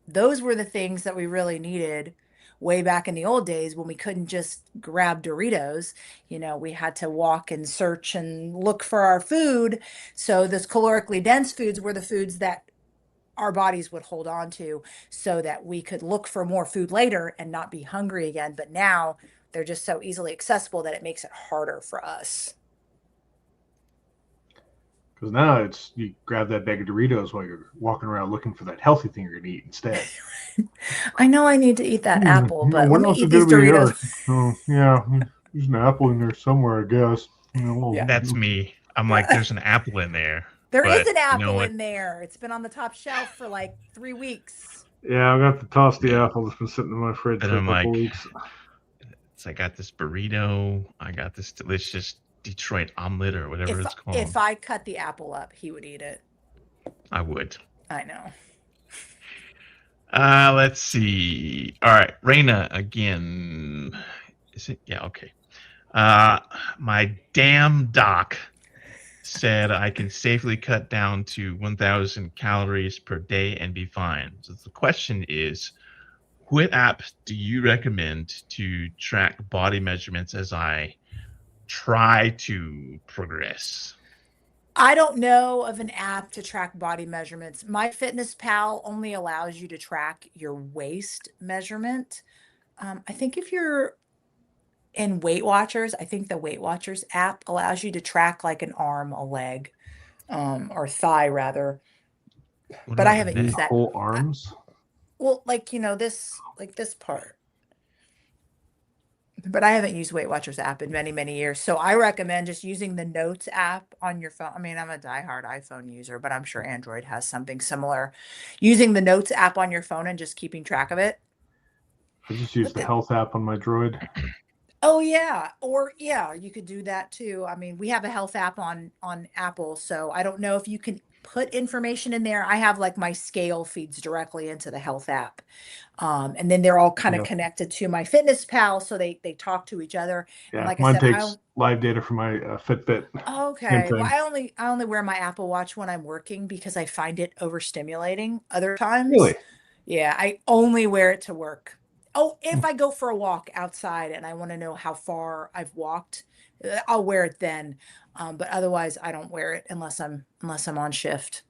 those were the things that we really needed way back in the old days when we couldn't just grab Doritos. We had to walk and search and look for our food. So those calorically dense foods were the foods that our bodies would hold on to so that we could look for more food later and not be hungry again. But now they're just so easily accessible that it makes it harder for us. Because now you grab that bag of Doritos while you're walking around looking for that healthy thing you're going to eat instead. I know I need to eat that apple, but let what me else eat is these going to be Doritos. Oh, yeah, there's an apple in there somewhere, I guess. Yeah. That's me. I'm like, there's an apple in there. There is but an you know apple what? in there. It's been on the top shelf for like 3 weeks. Yeah, I got to toss the Yeah. apple that's been sitting in my fridge And for a I'm couple like, weeks. I got this burrito. I got this delicious Detroit omelet or whatever it's called. If I cut the apple up, he would eat it. I would. I know. Let's see. All right, Raina again. Is it? Yeah, okay. My damn doc said I can safely cut down to 1,000 calories per day and be fine. So the question is, what app do you recommend to track body measurements as I try to progress? I don't know of an app to track body measurements. MyFitnessPal only allows you to track your waist measurement. I think if you're in Weight Watchers, I think the Weight Watchers app allows you to track like an arm, a leg, or thigh rather. What But I about the haven't The used neck? that. whole I, arms. well, like this, like this part. But I haven't used Weight Watchers app in many, many years. So I recommend just using the Notes app on your phone. I mean, I'm a diehard iPhone user, but I'm sure Android has something similar. Using the Notes app on your phone and just keeping track of it. I just use But the the, health app on my Droid. oh yeah, or yeah, you could do that too. I mean, we have a health app on Apple, so I don't know if you can put information in there. I have like my scale feeds directly into the health app. And then they're all kind of Yeah, connected to my Fitness Pal, so they talk to each other. And yeah. like I Mine said, takes live data from my Fitbit. Same okay. Well, thing. I only wear my Apple Watch when I'm working because I find it overstimulating other times. Really? Yeah, I only wear it to work. Oh, if I go for a walk outside and I want to know how far I've walked, I'll wear it then. But otherwise, I don't wear it unless I'm on shift.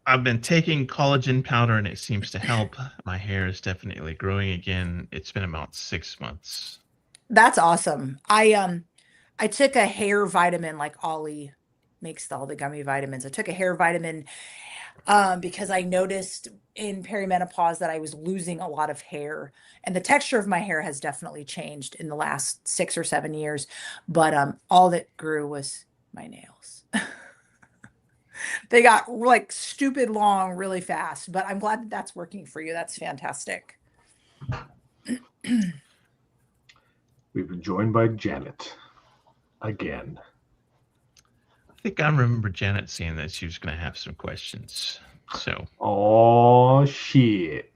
I've been taking collagen powder and it seems to help. My hair is definitely growing again. It's been about 6 months. That's awesome. I took a hair vitamin like Ollie makes all the gummy vitamins. I took a hair vitamin because I noticed in perimenopause that I was losing a lot of hair, and the texture of my hair has definitely changed in the last 6 or 7 years. But all that grew was my nails. They got like stupid long really fast, but I'm glad that that's working for you. That's fantastic. We've been joined by Janet again. I think I remember Janet saying that she was going to have some questions. So, Oh shit!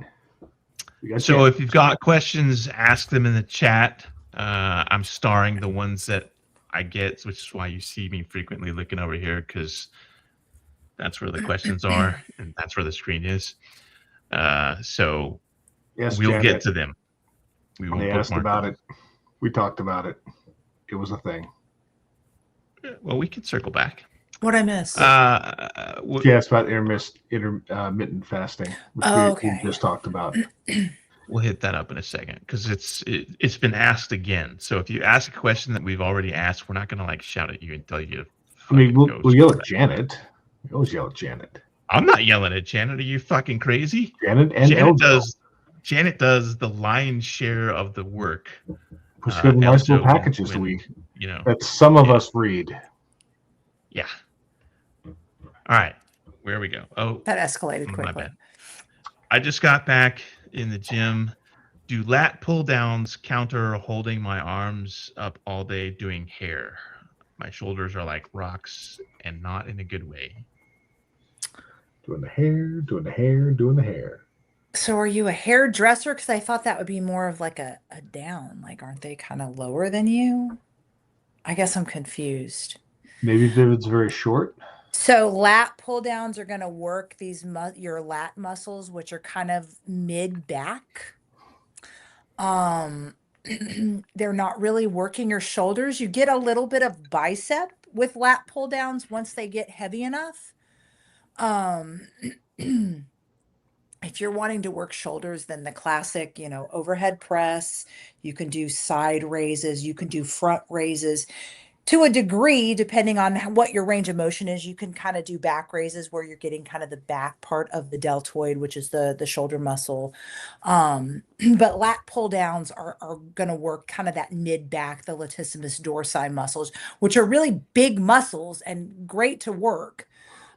We got so Janet. if you've got questions, ask them in the chat. I'm starring the ones that I get, which is why you see me frequently looking over here because that's where the questions are and that's where the screen is. So Yes, we'll get Janet. to them. We will They asked bookmark about them. it. We talked about it. It was a thing. Well, we can circle back. What I miss? She asked about intermittent fasting, which Oh, we okay. just talked about. We'll hit that up in a second because it's been asked again. So if you ask a question that we've already asked, we're not going to like shout at you and tell you to I mean, fucking go. we'll yell at Janet. We always yell at Janet. I'm not yelling at Janet. Are you fucking crazy? Janet and Janet does the lion's share of the work. puts together nice little Eljo, packages when you know that some of yeah. us read. Yeah. All right. Where we go? Oh, That escalated my quickly. bad. I just got back in the gym. Do lat pull downs counter holding my arms up all day doing hair? My shoulders are like rocks and not in a good way. Doing the hair, doing the hair, doing the hair. So are you a hairdresser? Because I thought that would be more of like a down. Like, aren't they kind of lower than you? I guess I'm confused. Maybe if it's very short. So lat pull downs are going to work your lat muscles, which are kind of mid back. Um, they're not really working your shoulders. You get a little bit of bicep with lat pull downs once they get heavy enough. Um, if you're wanting to work shoulders, then the classic, overhead press, you can do side raises, you can do front raises to a degree, depending on what your range of motion is. You can kind of do back raises where you're getting kind of the back part of the deltoid, which is the shoulder muscle. But lat pull downs are going to work kind of that mid back, the latissimus dorsi muscles, which are really big muscles and great to work.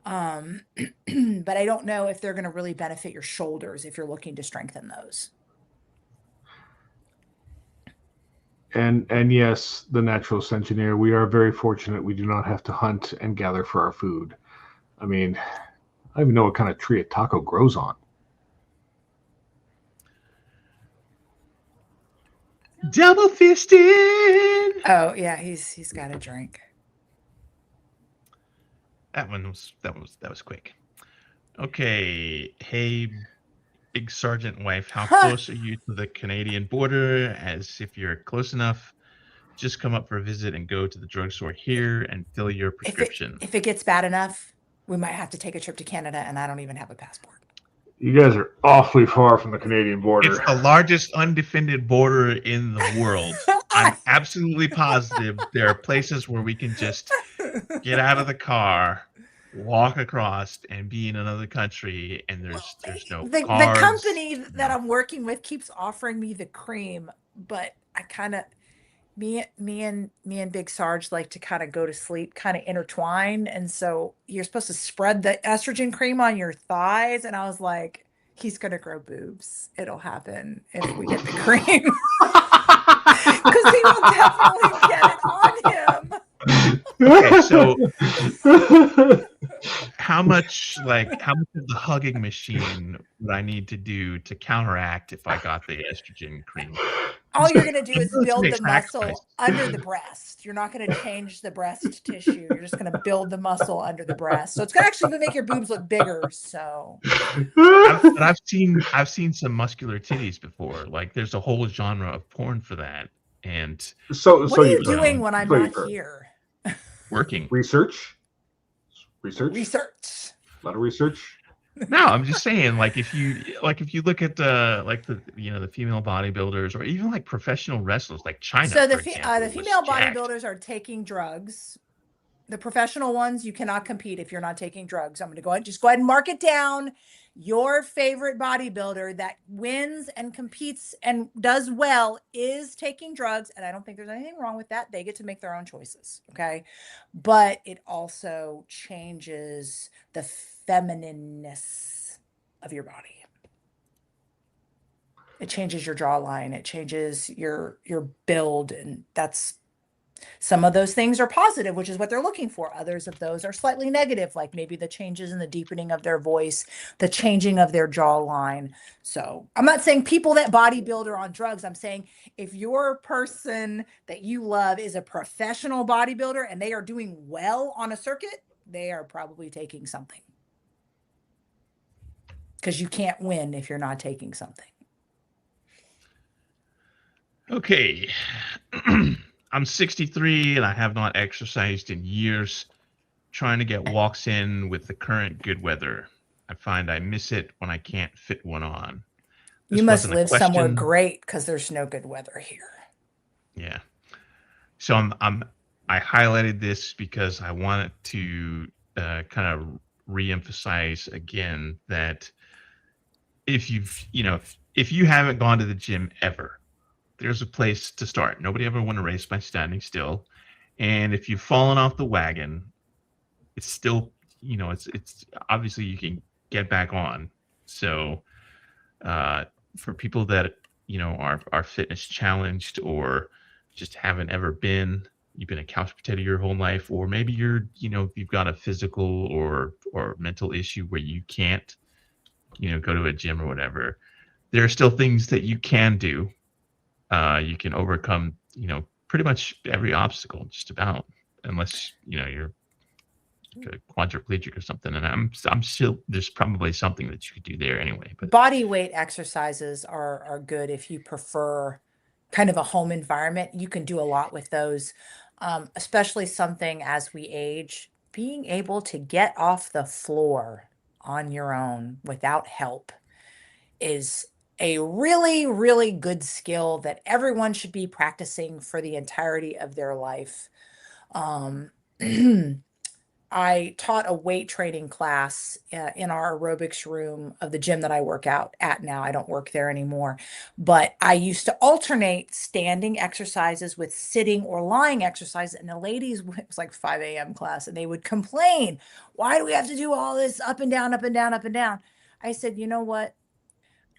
Um, but I don't know if they're going to really benefit your shoulders if you're looking to strengthen those. And yes, the naturalist engineer, we are very fortunate we do not have to hunt and gather for our food. I mean, I don't even know what kind of tree a taco grows on. Double fisted. Oh yeah, he's got a drink. That was quick. Okay. Hey, big sergeant wife, how close are you to the Canadian border? As if you're close enough, just come up for a visit and go to the drugstore here and fill your prescription. If it gets bad enough, we might have to take a trip to Canada, and I don't even have a passport. You guys are awfully far from the Canadian It's border. the largest undefended border in the world. I'm absolutely positive there are places where we can just get out of the car, walk across, and be in another country, and Well, there's no the cards. company that No. I'm working with keeps offering me the cream, but I kind of me and Big Sarge like to kind of go to sleep kind of intertwine, and so you're supposed to spread the estrogen cream on your thighs, and I was like, he's gonna grow boobs. It'll happen if we get the cream. Because he will definitely get it on him. Okay, so how much of the hugging machine would I need to do to counteract if I got the estrogen cream? All Just you're going to do I'm is willing to build make the muscle sacrifices. under the breast. You're not going to change the breast tissue. You're just going to build the muscle under the breast. So it's going to actually make your boobs look bigger. So I've seen some muscular titties before. Like there's a whole genre of porn for that, and what are you you've heard. doing know, when I'm So not you've heard. here? working. Research. Research. A lot of research. No, I'm just saying, like if you look at the female bodybuilders or even like professional wrestlers, like China, So for the example, was female jacked. bodybuilders are taking drugs. The professional ones, you cannot compete if you're not taking drugs. I'm going to go ahead and mark it down. Your favorite bodybuilder that wins and competes and does well is taking drugs. And I don't think there's anything wrong with that. They get to make their own choices. Okay. But it also changes the feminineness of your body. It changes your jawline. It changes your build. And that's some of those things are positive, which is what they're looking for. Others of those are slightly negative, like maybe the changes in the deepening of their voice, the changing of their jawline. So I'm not saying people that bodybuild are on drugs. I'm saying if your person that you love is a professional bodybuilder and they are doing well on a circuit, they are probably taking something. Because you can't win if you're not taking something. Okay. I'm 63 and I have not exercised in years. Trying to get walks in with the current good weather. I find I miss it when I can't fit one on. You This must wasn't a live somewhere question. great because there's no good weather here. Yeah. So I highlighted this because I wanted to kind of reemphasize again that if you haven't gone to the gym ever, there's a place to start. Nobody ever won a race by standing still. And if you've fallen off the wagon, it's still, it's obviously you can get back on. So for people that, are fitness challenged or just haven't ever been, you've been a couch potato your whole life, or maybe you've got a physical or mental issue where you can't, go to a gym or whatever. There are still things that you can do. You can overcome, pretty much every obstacle, just about, unless you're a quadriplegic or something. And I'm still there's probably something that you could do there anyway. But Body weight exercises are good if you prefer kind of a home environment. You can do a lot with those, especially something as we age, being able to get off the floor on your own without help is a really, really good skill that everyone should be practicing for the entirety of their life. Um, I taught a weight training class in our aerobics room of the gym that I work out at now. I don't work there anymore, but I used to alternate standing exercises with sitting or lying exercises. And the ladies, it was like 5 a.m. class, and they would complain, why do we have to do all this up and down, up and down, up and down? I said, you know what?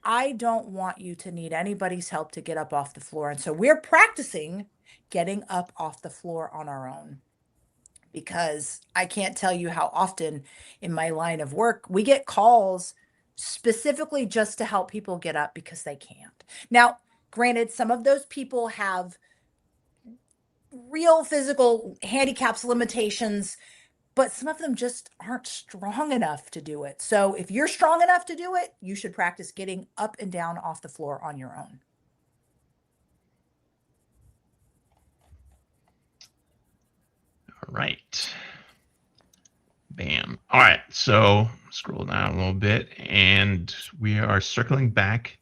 I don't want you to need anybody's help to get up off the floor. And so we're practicing getting up off the floor on our own, because I can't tell you how often in my line of work we get calls specifically just to help people get up because they can't. Now, granted, some of those people have real physical handicaps, limitations, but some of them just aren't strong enough to do it. So if you're strong enough to do it, you should practice getting up and down off the floor on your own. all right. Bam. All right. So scroll down a little bit, and we are circling back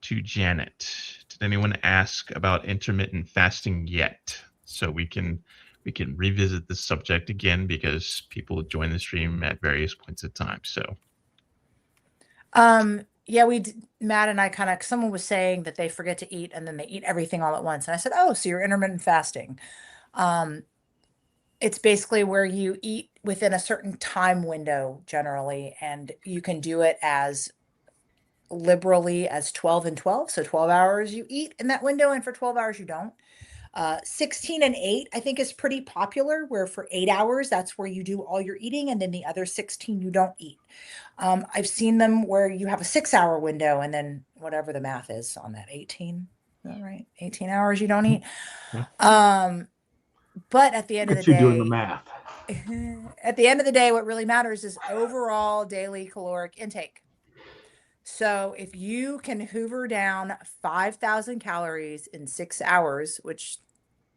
to Janet. Did anyone ask about intermittent fasting yet? So we can revisit this subject again because people join the stream at various points of time. So Yeah, Matt and I someone was saying that they forget to eat and then they eat everything all at once. And I said, oh, so you're intermittent fasting. It's basically where you eat within a certain time window generally, and you can do it as liberally as 12 and 12. So 12 hours you eat in that window, and for 12 hours you don't. 16 and 8, I think, is pretty popular, where for 8 hours, that's where you do all your eating, and then the other 16 you don't eat. I've seen them where you have a 6-hour window, and then whatever the math is on that, 18, is that right? 18 hours you don't eat. Yeah. But at the end of the Look at you doing the day, math. at the end of the day, what really matters is overall daily caloric intake. So if you can hoover down 5,000 calories in 6 hours, which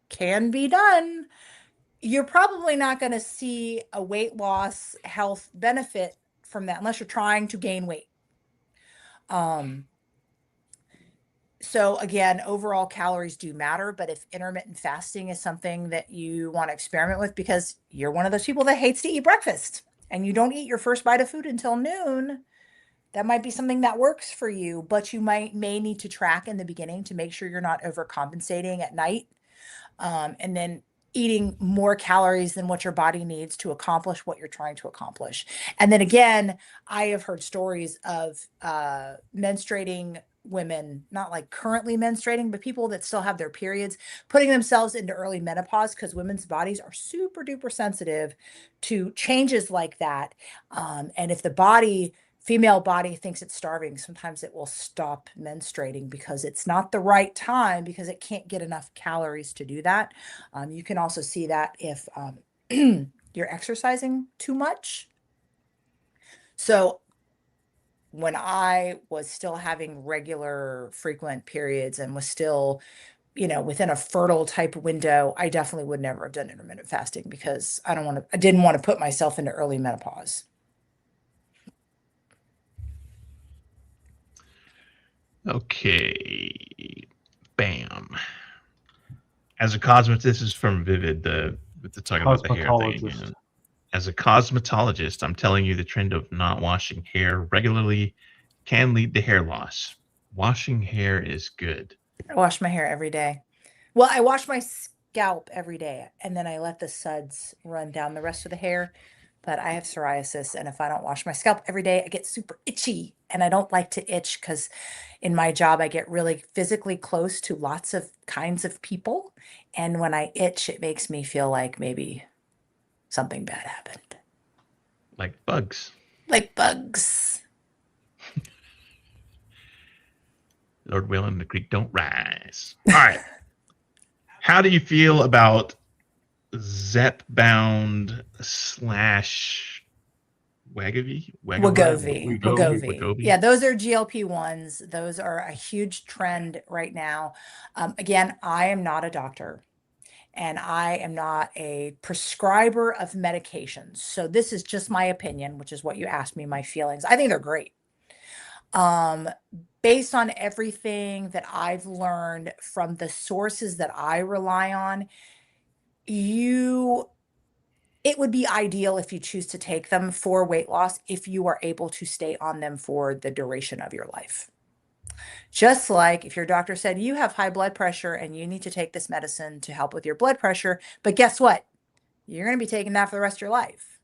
can be done, you're probably not going to see a weight loss health benefit from that unless you're trying to gain weight. So again, overall calories do matter, but if intermittent fasting is something that you want to experiment with because you're one of those people that hates to eat breakfast and you don't eat your first bite of food until noon, that might be something that works for you, but you may need to track in the beginning to make sure you're not overcompensating at night. And then eating more calories than what your body needs to accomplish what you're trying to accomplish. And then again, I have heard stories of menstruating women, not like currently menstruating, but people that still have their periods, putting themselves into early menopause because women's bodies are super duper sensitive to changes like that. And if the female body thinks it's starving, sometimes it will stop menstruating because it's not the right time because it can't get enough calories to do that. You can also see that if you're exercising too much. So when I was still having regular frequent periods and was still, within a fertile type window, I definitely would never have done intermittent fasting because I didn't want to put myself into early menopause. okay, bam. As a cosmetologist, this is from Vivid, the talking about the hair thing again. As a cosmetologist, I'm telling you the trend of not washing hair regularly can lead to hair loss. Washing hair is good. I wash my hair every day. Well, I wash my scalp every day, and then I let the suds run down the rest of the hair. But I have psoriasis, and if I don't wash my scalp every day, I get super itchy, and I don't like to itch because in my job, I get really physically close to lots of kinds of people. And when I itch, it makes me feel like maybe something bad happened. Like bugs. Like bugs. Lord willing, the creek don't rise. All right. How do you feel about Zepbound / Wegovy. Yeah, those are GLP-1s. Those are a huge trend right now. Again, I am not a doctor and I am not a prescriber of medications. So this is just my opinion, which is what you asked me, my feelings. I think they're great. Based on everything that I've learned from the sources that I rely on, it would be ideal if you choose to take them for weight loss if you are able to stay on them for the duration of your life. Just like if your doctor said you have high blood pressure and you need to take this medicine to help with your blood pressure, but guess what? You're going to be taking that for the rest of your life.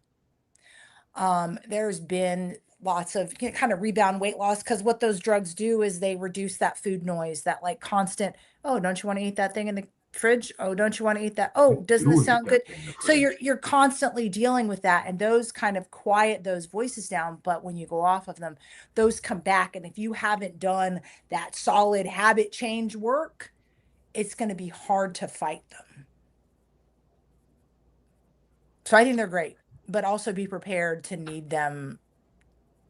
There's been lots of kind of rebound weight loss because what those drugs do is they reduce that food noise, that like constant, oh, don't you want to eat that thing in the fridge? Oh, don't you want to eat that? Oh, doesn't this sound good? So you're constantly dealing with that, and those kind of quiet those voices down. But when you go off of them, those come back. And if you haven't done that solid habit change work, it's going to be hard to fight them. So I think they're great, but also be prepared to need them.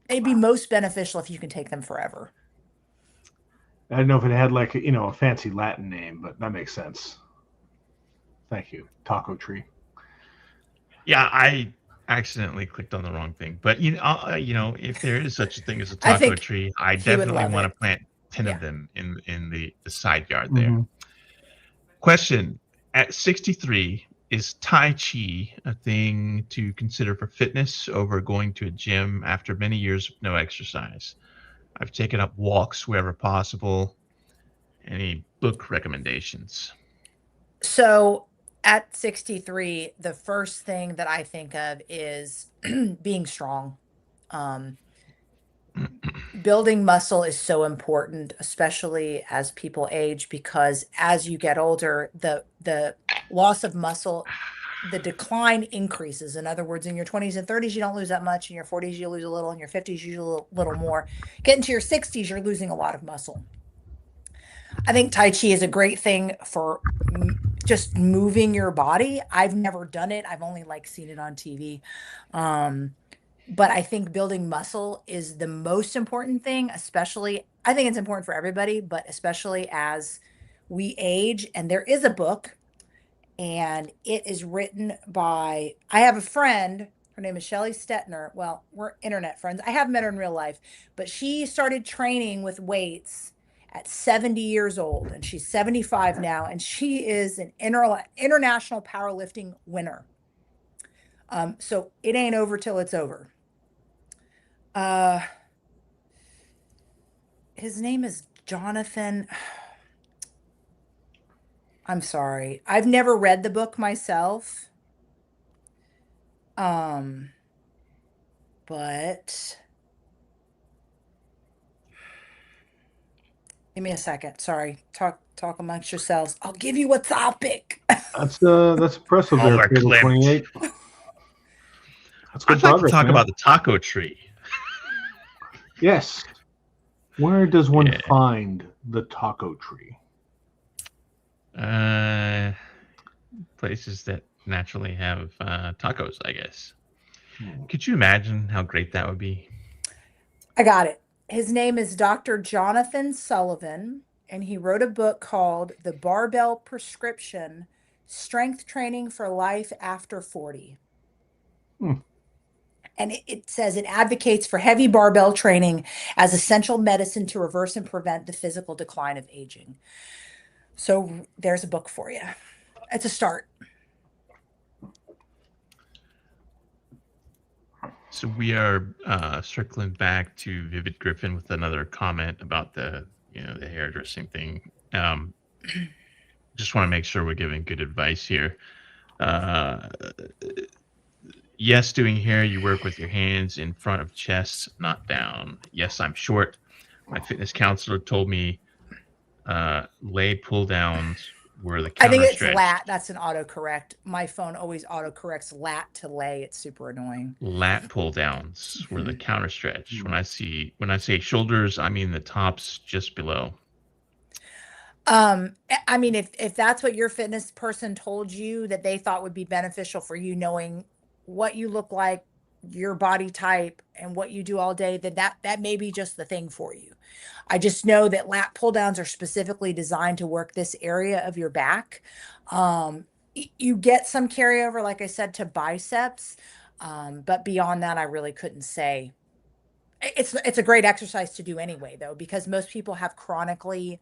It'd be most beneficial if you can take them forever. I don't know if it had like a fancy Latin name, but that makes sense. Thank you, Taco Tree. Yeah, I accidentally clicked on the wrong thing. But if there is such a thing as a I taco think tree, I he would definitely love want to it. plant 10 of Yeah. them in the side yard there. Mm-hmm. Question: At 63, is Tai Chi a thing to consider for fitness over going to a gym after many years of no exercise? I've taken up walks wherever possible. Any book recommendations? So at 63, the first thing that I think of is being strong. Um, Building muscle is so important, especially as people age, because as you get older, the loss of muscle, the decline increases. In other words, in your 20s and 30s, you don't lose that much. In your 40s, you lose a little. In your 50s, you lose a little more. Getting to your 60s, you're losing a lot of muscle. I think Tai Chi is a great thing for just moving your body. I've never done it. I've only like seen it on TV. Um, but I think building muscle is the most important thing, especially I think it's important for everybody, but especially as we age. And there is a book, and it is written by I have a friend. Her name is Shelley Stetner. Well, we're internet friends. I haven't met her in real life, but she started training with weights at 70 years old, and she's 75 now, and she is an international powerlifting winner. So it ain't over till it's over. Uh, his name is Jonathan. I'm sorry. I've never read the book myself. Um, but give me a second. Sorry. Talk amongst yourselves. I'll give you a topic. That's impressive there, Table Overclipped. 28. That's good I'd like to progress, talk man. about the taco tree. Yes. Where does one Yeah. find the taco tree? Places that naturally have tacos, I guess. Could you imagine how great that would be? I got it. His name is Dr. Jonathan Sullivan, and he wrote a book called The Barbell Prescription: Strength Training for Life After 40. And it says it advocates for heavy barbell training as essential medicine to reverse and prevent the physical decline of aging. So there's a book for you. It's a start. So we are circling back to Vivid Griffin with another comment about the hairdressing thing. Just want to make sure we're giving good advice here. Yes, doing hair, you work with your hands in front of chest, not down. Yes, I'm short. My fitness counselor told me lay pull downs were the I think counter it's stretch. lat. That's an autocorrect. My phone always autocorrects lat to lay. It's super annoying. Lat pull downs were the counter stretch. When I say shoulders, I mean the tops just below. I mean, if that's what your fitness person told you that they thought would be beneficial for you, knowing what you look like, your body type, and what you do all day, then that may be just the thing for you. I just know that lat pull downs are specifically designed to work this area of your back. You get some carryover, like I said, to biceps, but beyond that, I really couldn't say. It's a great exercise to do anyway, though, because most people have chronically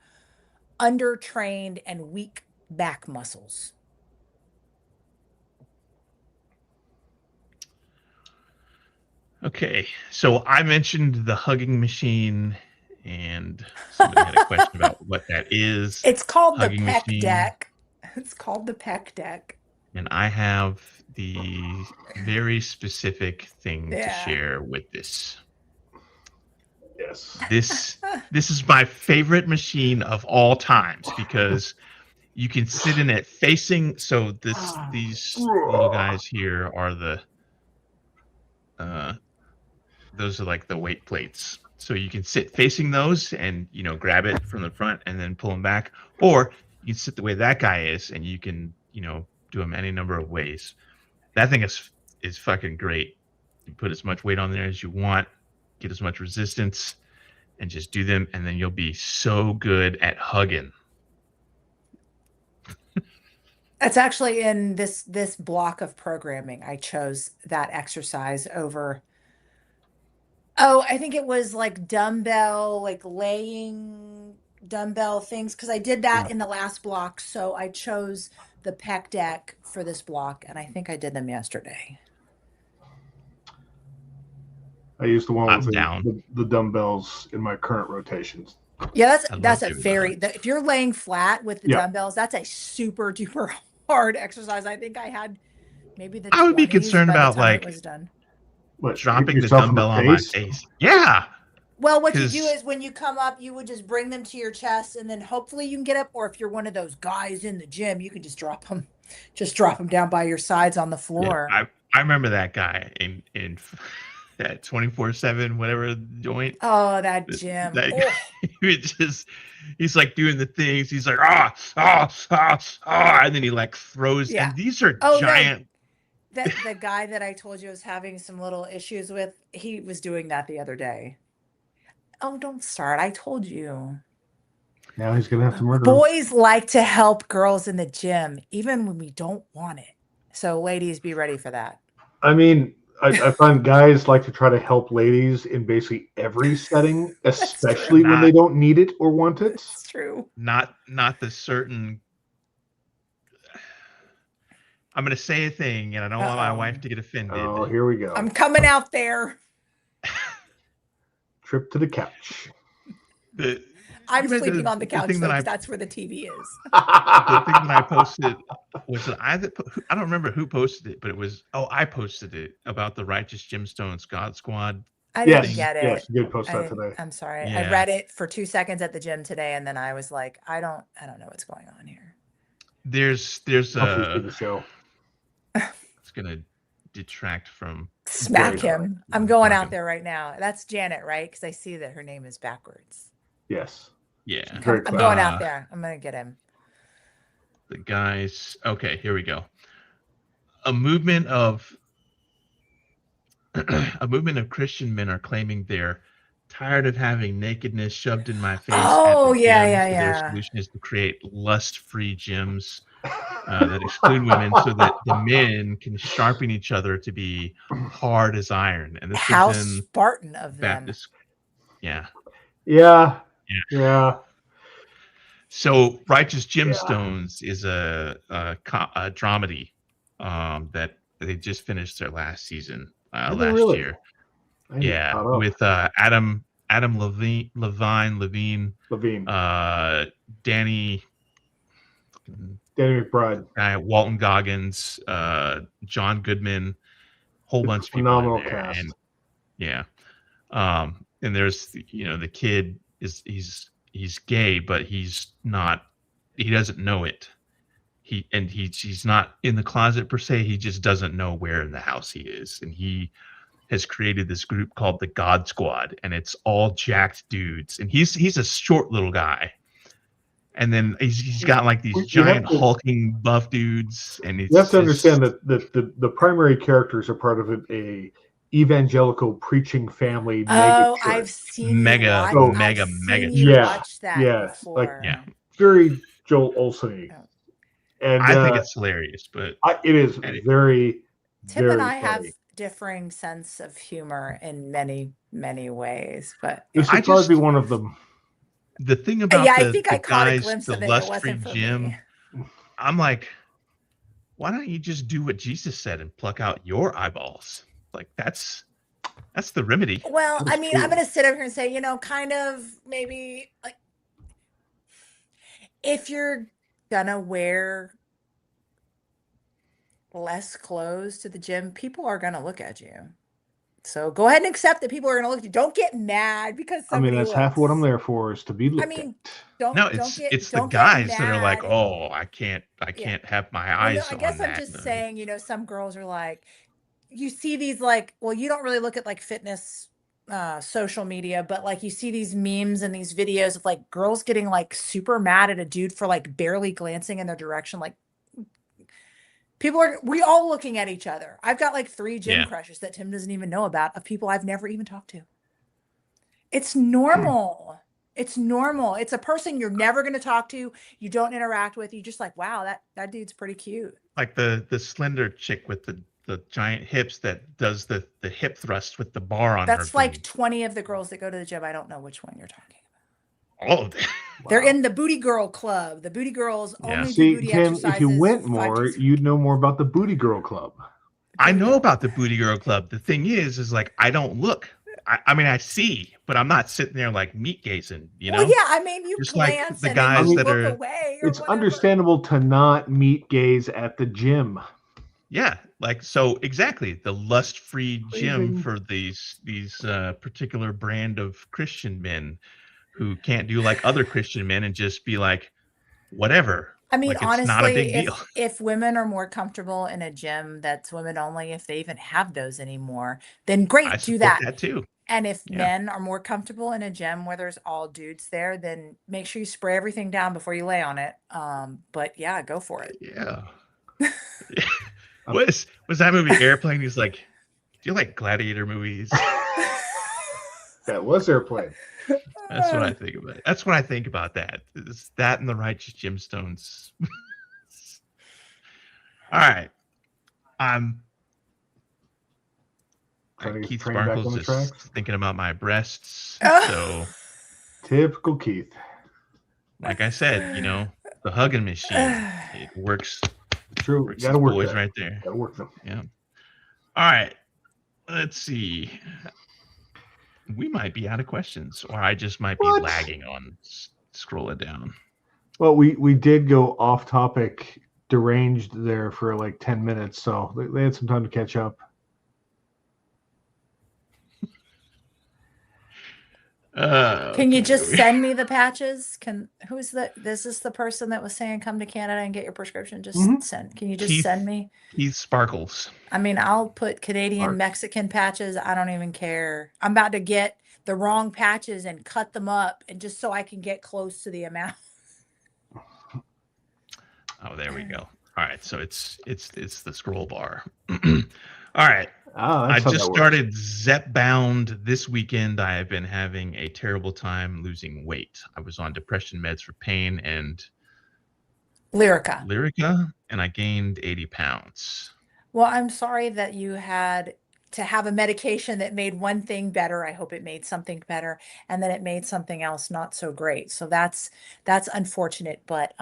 undertrained and weak back muscles. Okay, so I mentioned the hugging machine, and somebody had a question about what that is. It's called the Hugging pec machine. deck. It's called the pec deck. And I have the very specific thing to Yeah. share with this. Yes. This is my favorite machine of all times because you can sit in it facing. So these little guys here are those are like the weight plates. So you can sit facing those and grab it from the front and then pull them back, or you can sit the way that guy is and you can do them any number of ways. That thing is fucking great. You put as much weight on there as you want, get as much resistance, and just do them, and then you'll be so good at hugging. It's actually in this block of programming. I chose that exercise over. Oh, I think it was like dumbbell, like laying dumbbell things because I did Yeah, that in the last block. So I chose the pec deck for this block, and I think I did them yesterday. I use the one with I'm down. the dumbbells in my current rotations. Yeah, I that's love a doing that. if you're laying flat with the Yeah, dumbbells, that's a super duper hard exercise. I think I had maybe the I would be 20s concerned by the about time it like was done. but hit dropping the yourself in the dumbbell on my face. face. Yeah, Well, what you do because is when you come up, you would just bring them to your chest, and then hopefully you can get up. Or if you're one of those guys in the gym, you can just drop them down by your sides on the yeah, floor. I remember that guy in that 24/7 whatever joint. Oh, that gym. Like Oh, he would just he's like doing the things. He's like and then he like throws. yeah. And these are Oh no, giant. that the guy that I told you was having some little issues with, he was doing that the other day. Oh, don't start. I told you. Now he's gonna have to murder him. Boys like to help girls in the gym, even when we don't want it. So, ladies, be ready for that. I mean, I find guys like to try to help ladies in basically every setting, That's true. especially when they Not don't need it or want it. It's true. not the certain. I'm gonna say a thing, and I don't want my Uh-oh. wife to get Oh, offended. here we go. I'm coming out there. Trip to the couch. The I'm you read sleeping on the the couch thing though, that because I that's where the TV is. the thing that I posted was it I don't remember who posted it, but it was I posted it about the Righteous Gemstones God Squad I didn't thing. Yes, get yes, it. you did post that today. I'm sorry. I Yeah, read it for 2 seconds at the gym today, and then I was like, I don't know what's going on here. there's Hopefully, you see a the show. it's gonna detract from Smack Very funny. him. I'm going out talking. there right now. That's Janet, right? Because I see that her name is backwards. Yes, Yeah. very I'm clever. going out there. I'm gonna get him. The guys. Okay, here we go. A movement of a movement of Christian men are claiming they're tired of having nakedness shoved in my face at Oh the yeah, gym. yeah, So their yeah. solution is to create lust-free gyms that exclude women, so that the men can sharpen each other to be hard as iron. And this was How in Spartan of them. Baptist. Yeah, Yeah, yeah. yeah, So Righteous yeah. Gemstones is a dramedy that they just finished their last season Did they last really? year. I need to Yeah, caught up. with Adam Levine, Levine, Danny Danny McBride, Walton Goggins, John Goodman, whole it's a bunch of people in phenomenal there. cast. And yeah, and there's the kid he's gay, but he's not. He doesn't know it. He's not in the closet per se. He just doesn't know where in the house he is, and he has created this group called the God Squad, and it's all jacked dudes. And he's a short little guy, and then he's got like these You have giant to hulking buff dudes, and you have it's to understand just that the primary characters are part of a evangelical preaching family mega Oh, church. mega So I've mega seen you church. yeah, watch that yes, like Yeah, before. very Joel Olsen-y. Oh. And I think it's hilarious, but it is anyway, very, Tim and very I have funny. differing sense of humor in many, many ways, but This yeah. I would probably be just one of them. the thing Yeah, about I the think I caught a guys, glimpse the of it. It lust-free wasn't for me. gym, I'm like, why don't you just do what Jesus said and pluck out your eyeballs? Like that's the remedy. Well, That I is mean, I'm true. going to sit over here and say, kind of maybe like if you're gonna wear less clothes to the gym, people are gonna look at you. So go ahead and accept that people are gonna look at you. Don't get mad because I mean, somebody that's half what I'm looks. there for, is to be I looked at. mean, No, don't get it's the don't get guys that are like, mad. oh, I Yeah. can't have my Well, no, eyes I on guess I'm that. just saying, some girls are like, you see these like, well, you don't really look at like fitness social media, but like you see these memes and these videos of like girls getting like super mad at a dude for like barely glancing in their direction. Like we all looking at each other. I've got like 3 gym Yeah, crushes that Tim doesn't even know about of people I've never even talked to. It's normal. It's normal. It's a person you're never going to talk to. You don't interact with. You just like, wow, that dude's pretty cute. Like the slender chick with the giant hips that does the hip thrust with the bar on her That's like booty. 20 of the girls that go to the gym. I don't know which one you're talking about. All of them. They're Wow. in the booty girl club. The booty girls Yeah. only do See, booty Tim, if you exercises went 5 more, days a you'd week. know more about the Booty Girl Club. I There you know go. about the Booty Girl Club. The thing is like I don't look. I mean, I see, but I'm not sitting there like meat gazing, you Well, know? yeah, I mean, you Just like glance the and then I guys you mean, that look are, away or it's whatever. understandable to not meet gays at the gym. yeah, like so exactly the lust-free gym Phrasing. for these particular brand of Christian men who can't do like other Christian men and just be like, whatever. I mean, Like it's not a honestly, big deal. if women are more comfortable in a gym that's women only, if they even have those anymore, then I great, do support that. that too. And if Yeah. men are more comfortable in a gym where there's all dudes there, then make sure you spray everything down before you lay on it. But yeah, go for it. Yeah. Was that movie Airplane? He's like, do you like gladiator movies? That was Airplane. That's what I think about. That's what I think about that. It's that and the Righteous Gemstones. All right. I'm Trying to get the Keith train back on Sparkle's the just tracks. thinking about my breasts. Oh. So, Typical Keith. like I said, you know, the hugging machine, it works. True. Works Got to its work boys that. right there. Got to work them. Yeah. All right. Let's see. We might be out of questions, or I just might be What? lagging on scrolling down. Well, we did go off topic, deranged there for like 10 minutes, so they had some time to catch up. Can you Okay. just send me the patches? This is the person that was saying come to Canada and get your prescription? Just Mhm. can you just send me? Keith Sparkles. I mean, I'll put Canadian, Sparks. Mexican patches. I don't even care. I'm about to get the wrong patches and cut them up and just so I can get close to the amount. Oh, there we go. All right, so it's the scroll bar. All right. I That's how just that works. started Zepbound this weekend. I have been having a terrible time losing weight. I was on depression meds for pain and Lyrica, and I gained 80 pounds. Well, I'm sorry that you had to have a medication that made one thing better. I hope it made something better, and then it made something else not so great. So that's unfortunate, but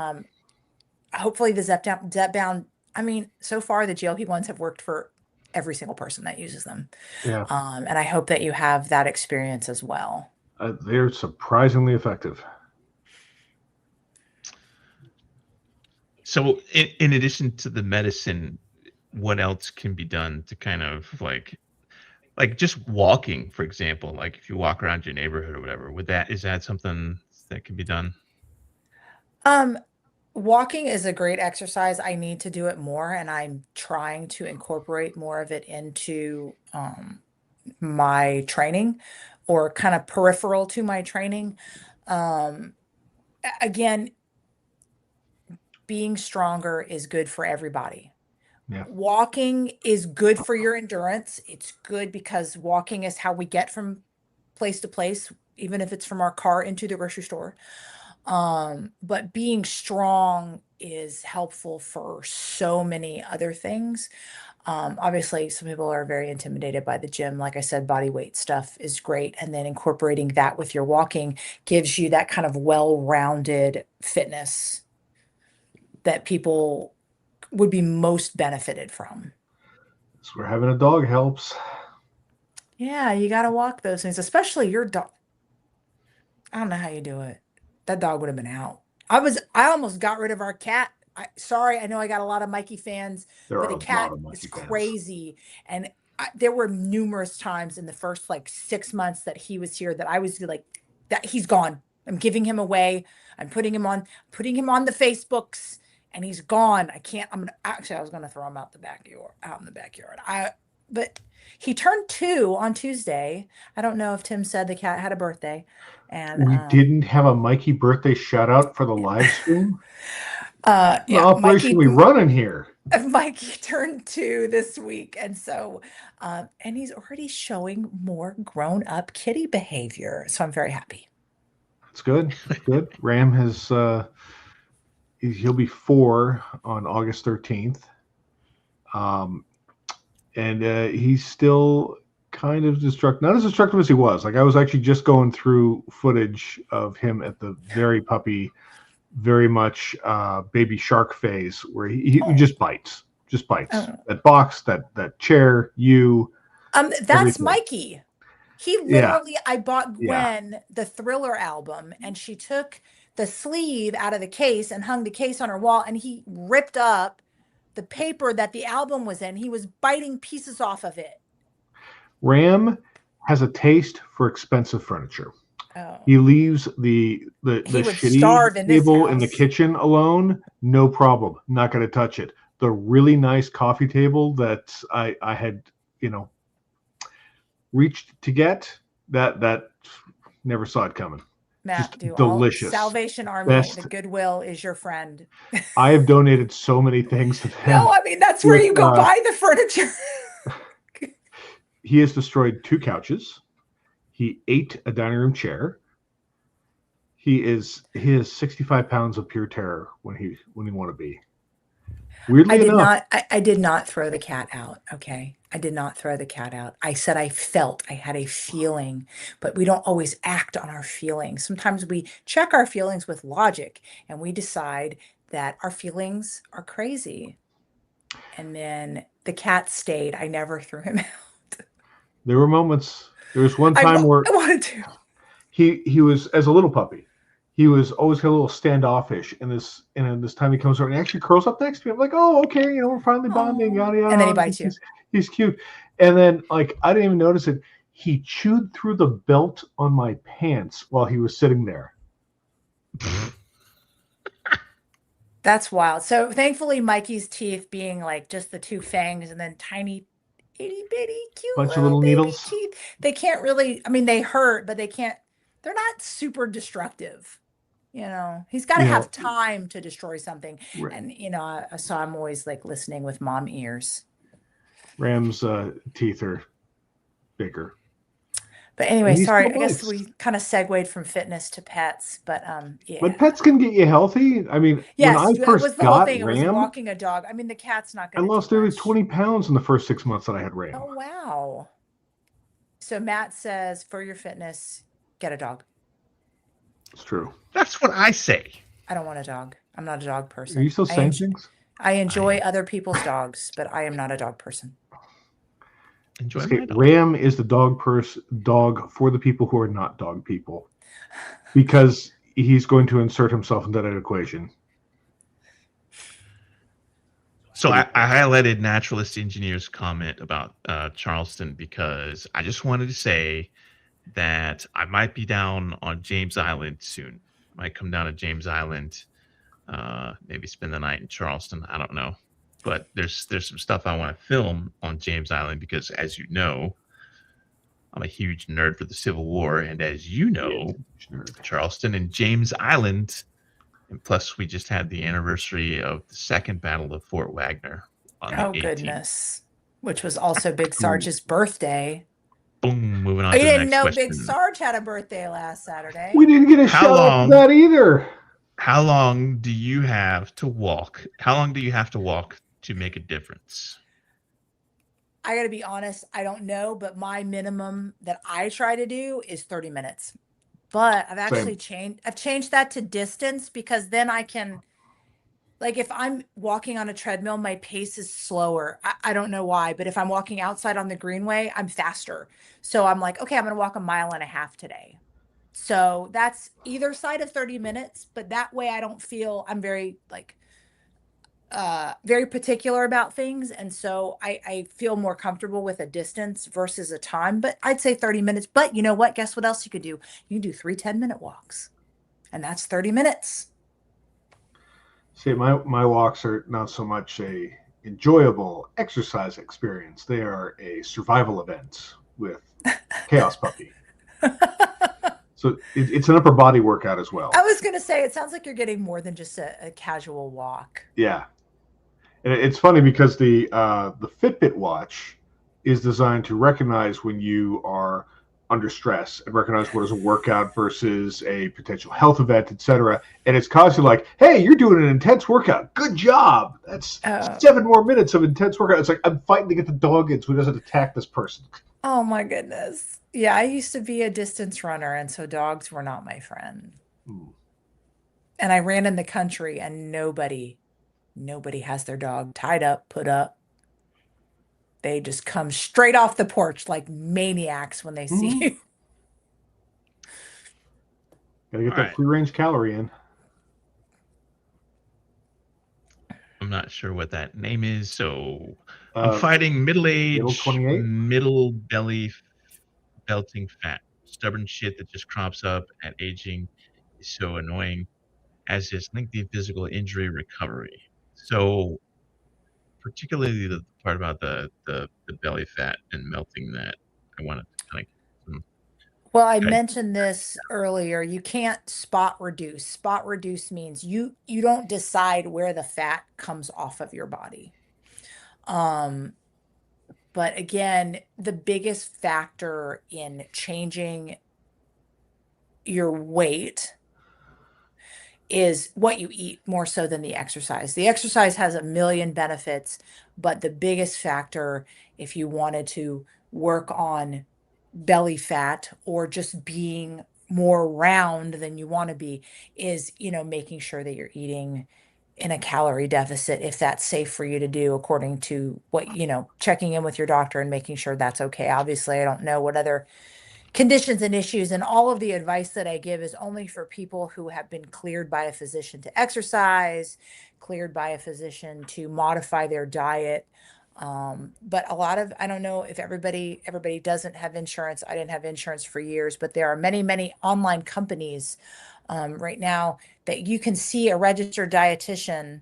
hopefully the Zepbound. I mean, so far the GLP-1s have worked for every single person that uses them. Yeah. And I hope that you have that experience as well. They're surprisingly effective. So, in addition to the medicine, what else can be done to kind of like just walking, for example? Like if you walk around your neighborhood or whatever, is that something that can be done? Walking is a great exercise. I need to do it more, and I'm trying to incorporate more of it into my training or kind of peripheral to my training. Again, being stronger is good for everybody. Yeah. Walking is good for your endurance. It's good because walking is how we get from place to place, even if it's from our car into the grocery store. But being strong is helpful for so many other things. Obviously, some people are very intimidated by the gym. Like I said, body weight stuff is great. And then incorporating that with your walking gives you that kind of well-rounded fitness that people would be most benefited from. So we're having a dog helps. Yeah, you got to walk those things, especially your dog. I don't know how you do it. That dog would have been out. I almost got rid of our cat. Sorry, I know I got a lot of Mikey fans, There but are a a cat lot of is Mikey fans. crazy. And there were numerous times in the first like 6 months that he was here that I was like, that he's gone. I'm giving him away. I'm putting him on the Facebooks, and he's gone. I was gonna throw him out in the backyard. But he turned 2 on Tuesday. I don't know if Tim said the cat had a birthday. And We didn't have a Mikey birthday shout out for the live stream. yeah, operation we running here. Mikey turned 2 this week, and so and he's already showing more grown-up kitty behavior. So I'm very happy. It's good. It's good. Ram has he'll be 4 on August 13th. And he's still kind of destructive, not as destructive as he was. Like I was actually just going through footage of him at the very puppy, very much baby shark phase where he just bites. Oh. That box, that chair, you. That's everything. Mikey. He Yeah. literally, I bought Yeah. Gwen the Thriller album, and she took the sleeve out of the case and hung the case on her wall, and he ripped up the paper that the album was in. He was biting pieces off of it. Ram has a taste for expensive furniture. Oh. He leaves the He would shitty starve in this table in the house. kitchen alone, no problem. Not going to touch it. The really nice coffee table that I had, reached to get, that never saw it coming. Matt, Just do delicious. Salvation Army, Best. the Goodwill is your friend. I have donated so many things to them. No, I mean, that's where you go buy the furniture. He has destroyed 2 couches. He ate a dining room chair. He is 65 pounds of pure terror when he want to be. Weirdly enough, I did not throw the cat out. Okay. I did not throw the cat out. I said I had a feeling, but we don't always act on our feelings. Sometimes we check our feelings with logic and we decide that our feelings are crazy. And then the cat stayed. I never threw him out. There were moments. There was one time where I wanted to. He was, as a little puppy, he was always a little standoffish, and this time he comes over and actually curls up next to me. I'm like, oh, okay, we're finally bonding, yada yada. And then he bites you. He's cute. And then, like, I didn't even notice it. He chewed through the belt on my pants while he was sitting there. That's wild. So thankfully, Mikey's teeth being like just the 2 fangs and then tiny, itty bitty, cute bunch of little needles. teeth. They can't really. I mean, they hurt, but they can't. They're not super destructive. He's got to have time to destroy something. Right. And so I'm always like listening with mom ears. Ram's teeth are bigger. But anyway, sorry, I guess we kind of segued from fitness to pets, but yeah. But pets can get you healthy. I mean, yes, when I first got Ram, it was walking a dog. I mean, the cat's not going to. I lost nearly 20 pounds in the first 6 months that I had Ram. Oh wow! So Matt says, for your fitness, get a dog. It's true. That's what I say. I don't want a dog. I'm not a dog person. Are you still saying things? I enjoy other people's dogs, but I am not a dog person. Ram is the dog for the people who are not dog people, because he's going to insert himself into that equation. So I highlighted Naturalist Engineer's comment about Charleston because I just wanted to say that I might be down on James Island soon. I might come down to James Island, maybe spend the night in Charleston. I don't know. But there's some stuff I want to film on James Island because, as you know, I'm a huge nerd for the Civil War. And as you know, Charleston and James Island, and plus we just had the anniversary of the Second Battle of Fort Wagner on the 18th. Goodness. Which was also Big Sarge's birthday. Boom, moving on to the next question. I didn't know Big Sarge had a birthday last Saturday. We didn't get a shout out for that either. How long do you have to walk? How long do you have to walk to make a difference? I got to be honest, I don't know, but my minimum that I try to do is 30 minutes. But I've actually changed that to distance, because then I can, like, if I'm walking on a treadmill, my pace is slower. I don't know why, but if I'm walking outside on the greenway, I'm faster. So I'm like, okay, I'm going to walk 1.5 miles today. So that's either side of 30 minutes, but that way I don't feel, I'm very very particular about things. And so I feel more comfortable with a distance versus a time, but I'd say 30 minutes. But you know what? Guess what else you could do? You can do 3 10-minute walks, and that's 30 minutes. See, my walks are not so much a enjoyable exercise experience. They are a survival event with Chaos Puppy. So it's an upper body workout as well. I was going to say, it sounds like you're getting more than just a casual walk. Yeah. And it's funny because the Fitbit watch is designed to recognize when you are under stress and recognize what is a workout versus a potential health event, etc. And it's constantly like, hey, you're doing an intense workout. Good job. That's 7 more minutes of intense workout. It's like I'm fighting to get the dog in so he doesn't attack this person. Oh my goodness. Yeah, I used to be a distance runner, and so dogs were not my friend. And I ran in the country, and nobody has their dog tied up, put up. They just come straight off the porch like maniacs when they see you. Gotta get that free range calorie in. I'm not sure what that name is, so I'm fighting middle-aged, middle belly belting fat. Stubborn shit that just crops up at aging is so annoying, as is lengthy physical injury recovery. So particularly the part about the belly fat and melting that I wanted to kind of Well, I mentioned this earlier. You can't spot reduce. Spot reduce means you don't decide where the fat comes off of your body. But again, the biggest factor in changing your weight is what you eat more so than the exercise. The exercise has a million benefits, but the biggest factor, if you wanted to work on belly fat or just being more round than you want to be, is, making sure that you're eating in a calorie deficit, if that's safe for you to do according to what, checking in with your doctor and making sure that's okay. Obviously, I don't know what other conditions and issues, and all of the advice that I give is only for people who have been cleared by a physician to exercise, cleared by a physician to modify their diet. But a lot of, I don't know if everybody doesn't have insurance. I didn't have insurance for years, but there are many online companies right now that you can see a registered dietitian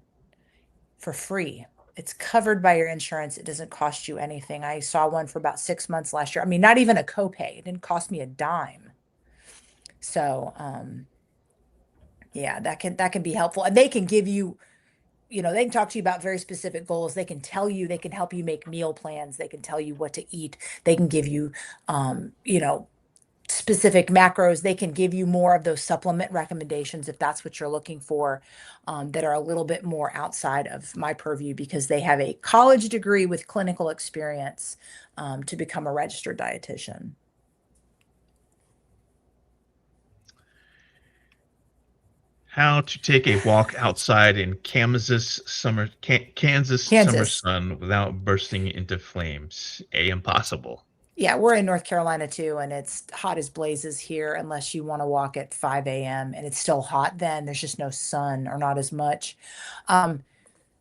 for free. It's covered by your insurance. It doesn't cost you anything. I saw one for about 6 months last year. I mean, not even a copay. It didn't cost me a dime. So, yeah, that can be helpful. And they can give you, they can talk to you about very specific goals. They can tell you, they can help you make meal plans. They can tell you what to eat. They can give you, specific macros. They can give you more of those supplement recommendations if that's what you're looking for, that are a little bit more outside of my purview, because they have a college degree with clinical experience to become a registered dietitian. How to take a walk outside in Kansas summer sun without bursting into flames? Impossible. Yeah, we're in North Carolina too, and it's hot as blazes here unless you want to walk at 5 a.m. and it's still hot then. There's just no sun, or not as much.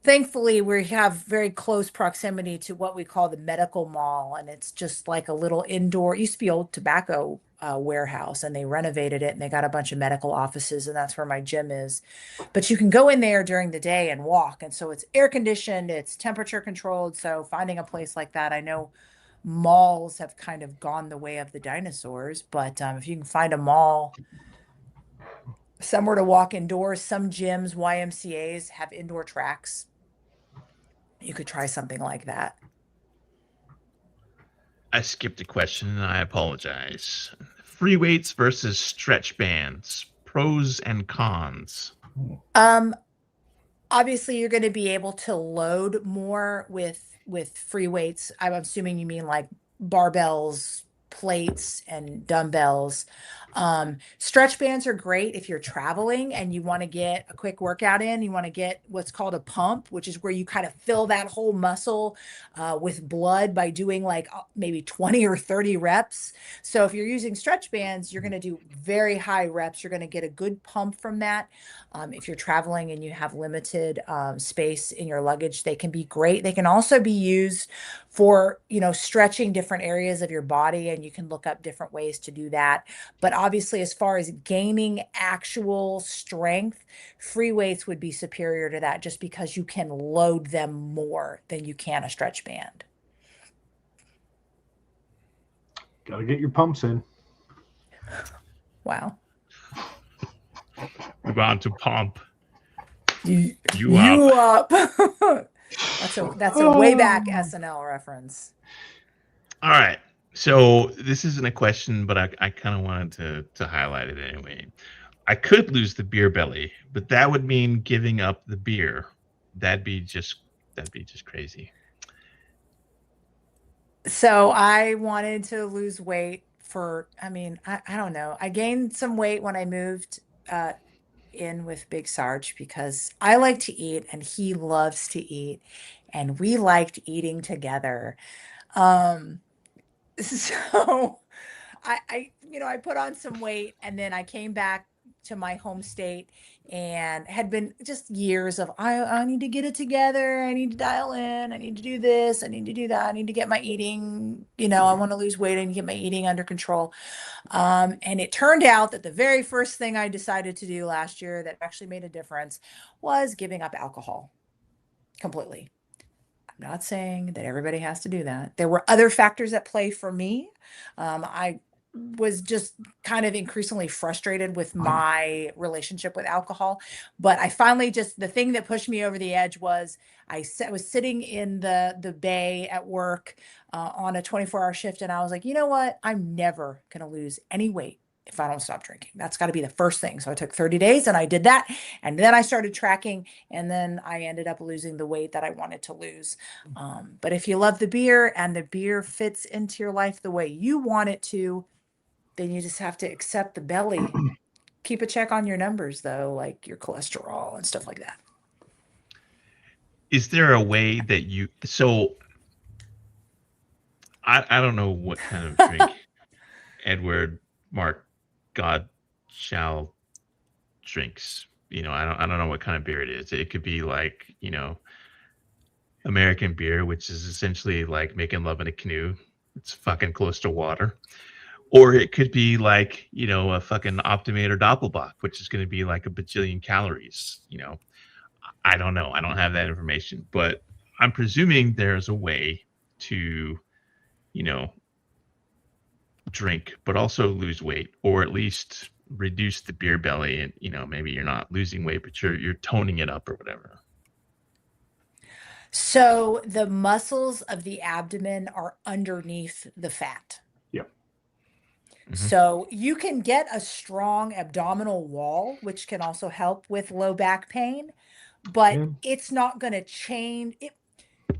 Thankfully, we have very close proximity to what we call the medical mall, and it's just like a little indoor, it used to be old tobacco warehouse, and they renovated it and they got a bunch of medical offices, and that's where my gym is. But you can go in there during the day and walk, and so it's air conditioned, it's temperature controlled. So finding a place like that, I know malls have kind of gone the way of the dinosaurs, but if you can find a mall, somewhere to walk indoors, some gyms, YMCAs have indoor tracks. You could try something like that. I skipped a question and I apologize. Free weights versus stretch bands, pros and cons. Obviously you're going to be able to load more with free weights. I'm assuming you mean like barbells, plates, and dumbbells. Stretch bands are great if you're traveling and you want to get a quick workout in. You want to get what's called a pump, which is where you kind of fill that whole muscle with blood by doing like maybe 20 or 30 reps. So if you're using stretch bands, you're going to do very high reps. You're going to get a good pump from that. If you're traveling and you have limited space in your luggage, they can be great. They can also be used for, stretching different areas of your body, and you can look up different ways to do that. But obviously, as far as gaining actual strength, free weights would be superior to that, just because you can load them more than you can a stretch band. Gotta get your pumps in. Wow. Move on to pump. You up. That's a way back SNL reference. All right. So this isn't a question, but I kind of wanted to highlight it anyway. I could lose the beer belly, but that would mean giving up the beer. That'd be just that'd be just crazy. So I wanted to lose weight for, I mean, I don't know. I gained some weight when I moved uh, in with Big Sarge because I like to eat and he loves to eat, and we liked eating together. Um, so I put on some weight and then I came back to my home state and had been just years of I need to get it together. I need to dial in. I need to do this. I need to do that. I need to get my eating, I want to lose weight. I need to get my eating under control. And it turned out that the very first thing I decided to do last year that actually made a difference was giving up alcohol completely. I'm not saying that everybody has to do that. There were other factors at play for me. I was just kind of increasingly frustrated with my relationship with alcohol. But I finally just, the thing that pushed me over the edge was was sitting in the bay at work on a 24-hour shift. And I was like, you know what? I'm never going to lose any weight if I don't stop drinking. That's got to be the first thing. So I took 30 days and I did that. And then I started tracking, and then I ended up losing the weight that I wanted to lose. But if you love the beer and the beer fits into your life the way you want it to, then you just have to accept the belly. Keep a check on your numbers, though, like your cholesterol and stuff like that. Is there a way that you so I don't know what kind of drink Edward Mark God shall drinks. I don't know what kind of beer it is. It could be like, American beer, which is essentially like making love in a canoe. It's fucking close to water. Or it could be like, a fucking Optimate or Doppelbock, which is going to be like a bajillion calories. I don't know. I don't have that information, but I'm presuming there's a way to, you know, drink, but also lose weight, or at least reduce the beer belly. And, maybe you're not losing weight, but you're toning it up or whatever. So the muscles of the abdomen are underneath the fat. Yeah. Mm-hmm. So you can get a strong abdominal wall, which can also help with low back pain, but Yeah. it's not going to change it.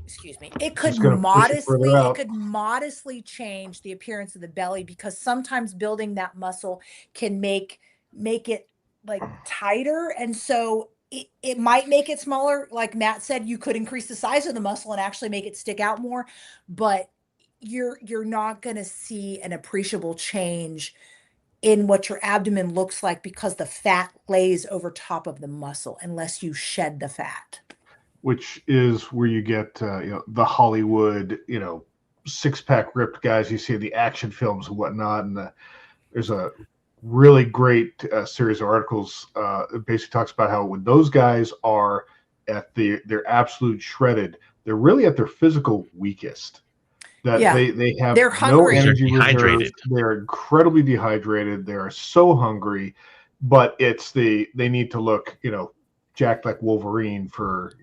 Excuse me. It It's could just going to push it further out. modestly change the appearance of the belly, because sometimes building that muscle can make it like tighter. And so it might make it smaller. Like Matt said, you could increase the size of the muscle and actually make it stick out more, but you're not going to see an appreciable change in what your abdomen looks like, because the fat lays over top of the muscle unless you shed the fat. Which is where you get the Hollywood, six-pack ripped guys you see in the action films and whatnot. And there's a really great series of articles. It basically talks about how when those guys are at their absolute shredded, they're really at their physical weakest. That Yeah. they have They're no hungry. They're energy reserves. dehydrated. They're incredibly dehydrated. They are so hungry, but they need to look, jacked like Wolverine for,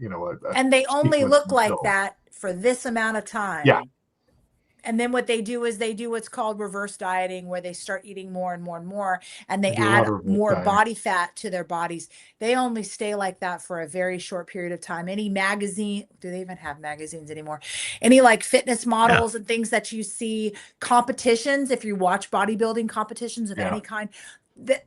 And they only sequence look in the like film. that for this amount of time. Yeah. And then what they do is they do what's called reverse dieting, where they start eating more and more and more, and they They do a add lot of reverse more dieting. body fat to their bodies. They only stay like that for a very short period of time. Any magazine, do they even have magazines anymore? Any like fitness models and things that you see, competitions, if you watch bodybuilding competitions of Yeah. any kind, that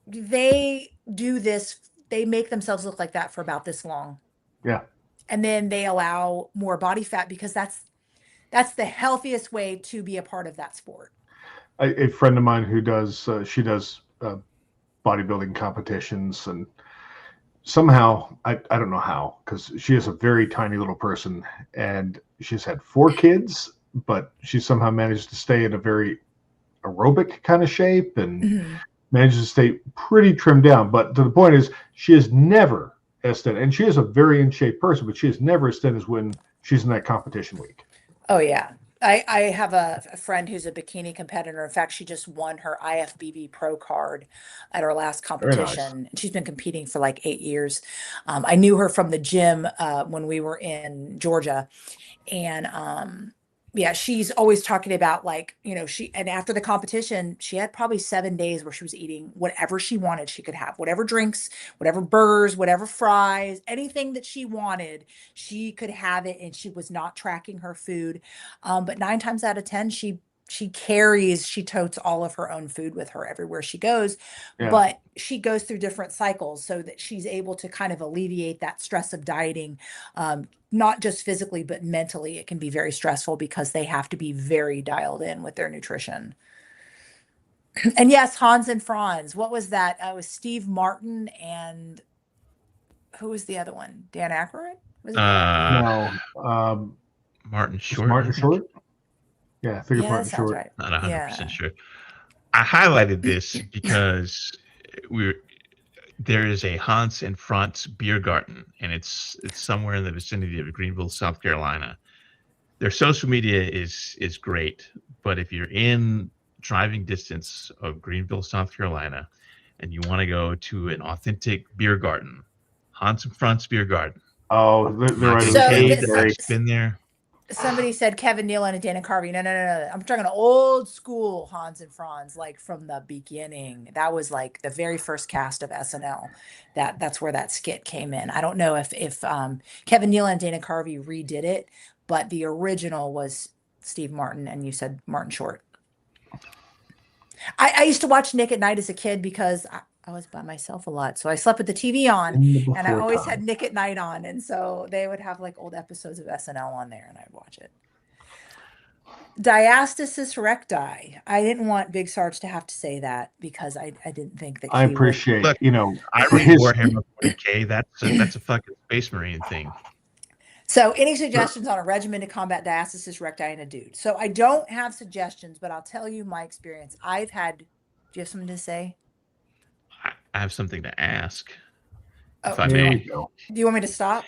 they do this, they make themselves look like that for about this long. Yeah. And then they allow more body fat, because that's the healthiest way to be a part of that sport. A friend of mine who does, she does bodybuilding competitions, and somehow, I don't know how, because she is a very tiny little person, and she's had 4 kids, but she somehow managed to stay in a very aerobic kind of shape and manages to stay pretty trimmed down. But to the point is, she is never as thin, and she is a very in shape person, but she is never as thin as when she's in that competition week. Oh yeah. I have a friend who's a bikini competitor. In fact, she just won her IFBB pro card at her last competition. Nice. She's been competing for like 8 years. I knew her from the gym when we were in Georgia, and Yeah, she's always talking about like, and after the competition, she had probably 7 days where she was eating whatever she wanted. She could have whatever drinks, whatever burgers, whatever fries, anything that she wanted, she could have it, and she was not tracking her food. But 9 times out of 10, she totes all of her own food with her everywhere she goes, Yeah. but she goes through different cycles so that she's able to kind of alleviate that stress of dieting. Not just physically, but mentally, it can be very stressful because they have to be very dialed in with their nutrition. And yes, Hans and Franz. What was that? It was Steve Martin and who was the other one? Dan Aykroyd? Was it Dan Aykroyd? No. Martin Was Short. Martin Short? Yeah, I think it's Yeah, that Martin sounds Short. right. Not 100% Yeah. sure. I highlighted this because there is a Hans and Franz beer garden, and it's somewhere in the vicinity of Greenville, South Carolina. Their social media is great, but if you're in driving distance of Greenville, South Carolina, and you want to go to an authentic beer garden, Hans and Franz beer garden. Oh, I'm they're not right. getting So paid. this- I've been there. Somebody said Kevin Nealon and Dana Carvey. No. I'm talking old school Hans and Franz, like from the beginning. That was like the very first cast of SNL. That's where that skit came in. I don't know if Kevin Nealon and Dana Carvey redid it, but the original was Steve Martin, and you said Martin Short. I used to watch Nick at Night as a kid because I was by myself a lot. So I slept with the TV on, and I always had Nick at Night on. And so they would have like old episodes of SNL on there, and I'd watch it. Diastasis recti. I didn't want Big Sarge to have to say that because I didn't think that I appreciate, Look, I for read his Warhammer 40K. That's a fucking Space Marine thing. So any suggestions on a regimen to combat diastasis recti in a dude? So I don't have suggestions, but I'll tell you my experience. Do you have something to say? I have something to ask. Oh, If I there we may. go. do you want me to stop?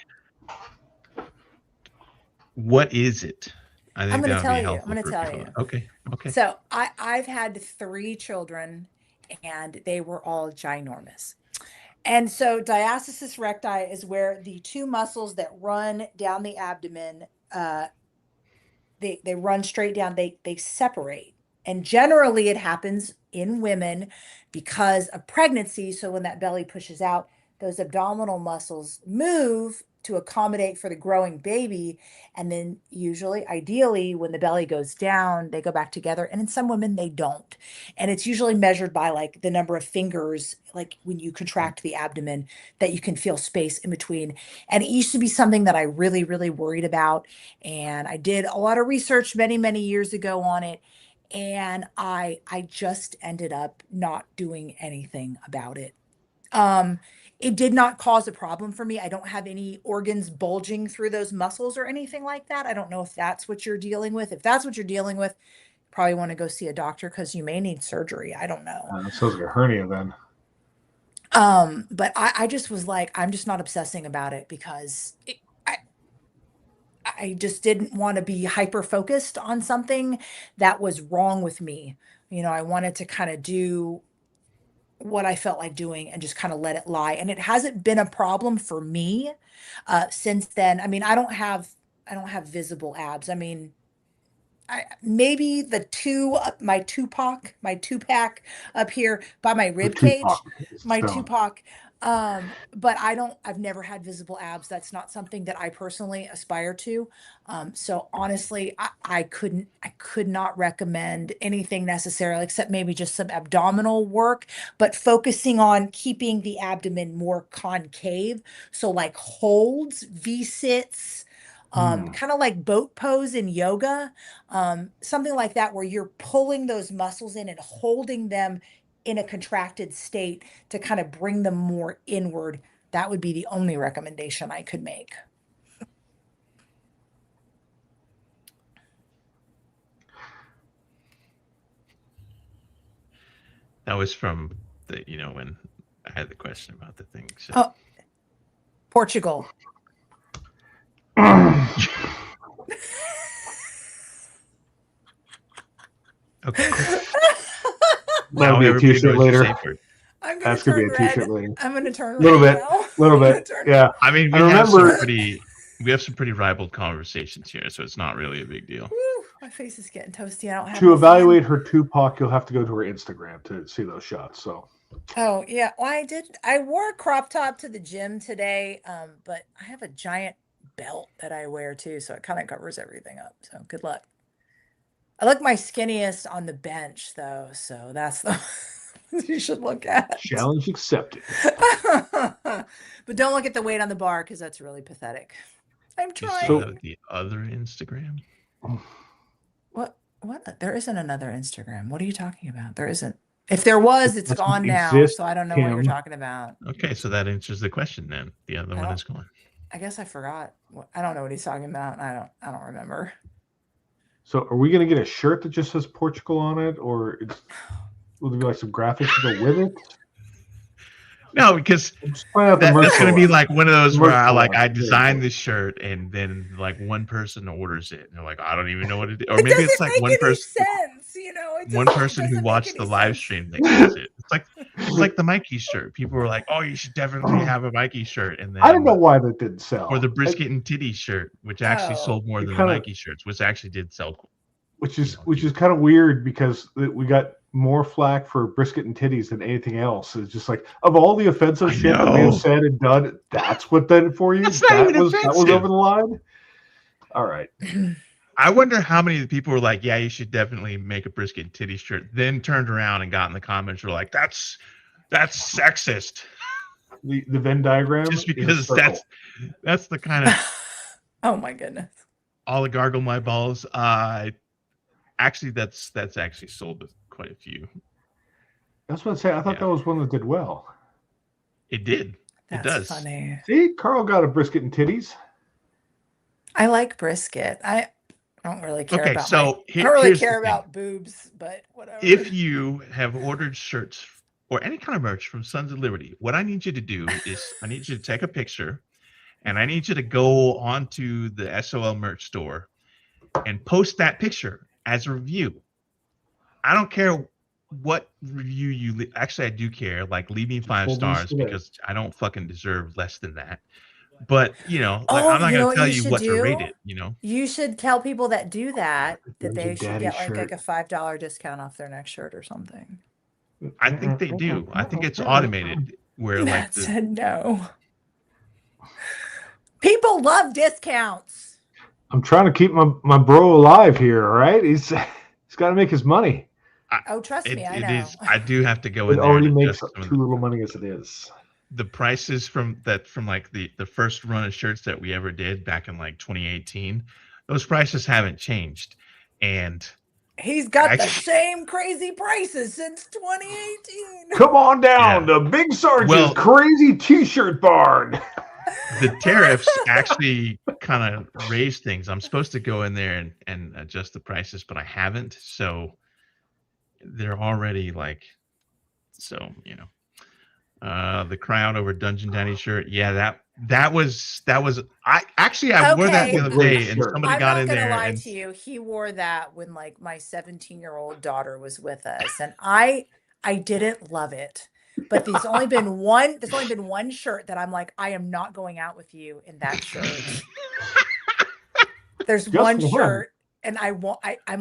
What is it? I think I'm going that to would tell be you. helpful. I'm going to for tell people. you. Okay. So I've had 3 children, and they were all ginormous. And so diastasis recti is where the 2 muscles that run down the abdomen, they run straight down, they separate. And generally it happens in women because of pregnancy. So when that belly pushes out, those abdominal muscles move to accommodate for the growing baby. And then usually, ideally, when the belly goes down, they go back together. And in some women, they don't. And it's usually measured by like the number of fingers, like when you contract the abdomen, that you can feel space in between. And it used to be something that I really, really worried about. And I did a lot of research many, many years ago on it. And I just ended up not doing anything about it. It did not cause a problem for me. I don't have any organs bulging through those muscles or anything like that. I don't know if that's what you're dealing with. If that's what you're dealing with, probably want to go see a doctor because you may need surgery. I don't know. It sounds like a hernia then. But I just was like, I'm just not obsessing about it because I just didn't want to be hyper focused on something that was wrong with me. I wanted to kind of do what I felt like doing and just kind of let it lie. And it hasn't been a problem for me since then. I mean, I don't have visible abs. I mean, maybe my two pack up here by my rib cage, my Tupac. But I've never had visible abs. That's not something that I personally aspire to. So honestly, I could not recommend anything necessarily except maybe just some abdominal work, but focusing on keeping the abdomen more concave. So like holds, V-sits, kind of like boat pose in yoga, something like that, where you're pulling those muscles in and holding them in a contracted state to kind of bring them more inward. That would be the only recommendation I could make. That was from when I had the question about the thing. So. Oh, Portugal. Okay. That'll be a t-shirt later. That's gonna be a t-shirt later. I'm gonna turn a little bit. Yeah. I mean, we have some pretty ribald conversations here, so it's not really a big deal. My face is getting toasty. I don't have To any fan. evaluate her Tupac, you'll have to go to her Instagram to see those shots. So Oh yeah, well I did. I wore a crop top to the gym today, but I have a giant belt that I wear too, so it kind of covers everything up. So good luck. I look my skinniest on the bench though, so that's the you should look at. challenge accepted. But don't look at the weight on the bar because that's really pathetic. I'm You trying. still have the other Instagram? What? There isn't another Instagram. What are you talking about? There isn't. If there was, it's Doesn't gone now. exist, So I don't know what you're Tim. talking about. Okay, so that answers the question then. The other one is gone. I guess I forgot. I don't know what he's talking about. I don't remember. So are we going to get a shirt that just says Portugal on it, or will there be like some graphics to go with it? No, because I'm just trying out the that's going to be merch like one of those where I line. designed this shirt and then like one person orders it and they're like, I don't even know what it is. Or It maybe doesn't it's like make one any person, sense, you know. It one doesn't- person who doesn't make watched the any live sense. stream that gets it. It's like the Mikey shirt. People were like, oh, you should definitely have a Mikey shirt. And then I don't know why that didn't sell. or the brisket and titty shirt, which actually Oh. sold more It than kinda- the Mikey shirts, which actually did sell. which is kind of weird because we got more flack for brisket and titties than anything else. It's just like of all the offensive I shit that we know. have said and done, that's what did it for you. That's not that even was offensive. over the line. All right. I wonder how many of the people were like, yeah, you should definitely make a brisket and titty shirt, then turned around and got in the comments were like, that's sexist. The Venn diagram Just is a because circle. that's the kind of Oh my goodness. oligargle my balls. Actually that's actually sold quite a few. That's what I say. I thought Yeah. that was one that did well. It did. That's It does. funny. See, Carl got a brisket and titties. I like brisket. I don't really care Okay, about so I don't here's really the care thing. about boobs, but whatever. If you have ordered shirts or any kind of merch from Sons of Liberty, what I need you to do is I need you to take a picture and I need you to go onto the SOL merch store and post that picture as a review. I don't care what review you actually I do care. Like leave me 5 Well, stars today. because I don't fucking deserve less than that. But you know, Oh, like I'm not you know gonna what tell you you should what to do? rate it, you know. You should tell people that do that There's they a should daddy get like shirt. a $5 discount off their next shirt or something. I think they do. I think it's automated where like Matt said no. People love discounts. I'm trying to keep my bro alive here. All right, he's got to make his money. Oh, trust me, I it know. is. I do have to go It in there already and makes adjust some of too little money as it is. the prices from like the first run of shirts that we ever did back in like 2018. Those prices haven't changed, and He's got the Actually- same crazy prices since 2018. Come on down Yeah. to Big Sergeant's Well- crazy T-shirt barn. the tariffs actually kind of raised things. I'm supposed to go in there and adjust the prices, but I haven't. So they're already like, so you know, the crowd over Dungeon Daddy shirt. Yeah, that was I wore that the Okay. other day, and Shirt. somebody I'm got not in gonna there lie and to you. He wore that when like my 17-year-old daughter was with us, and I didn't love it. But there's only been one shirt that I'm like, I am not going out with you in that shirt. There's Just one one. shirt, and I'm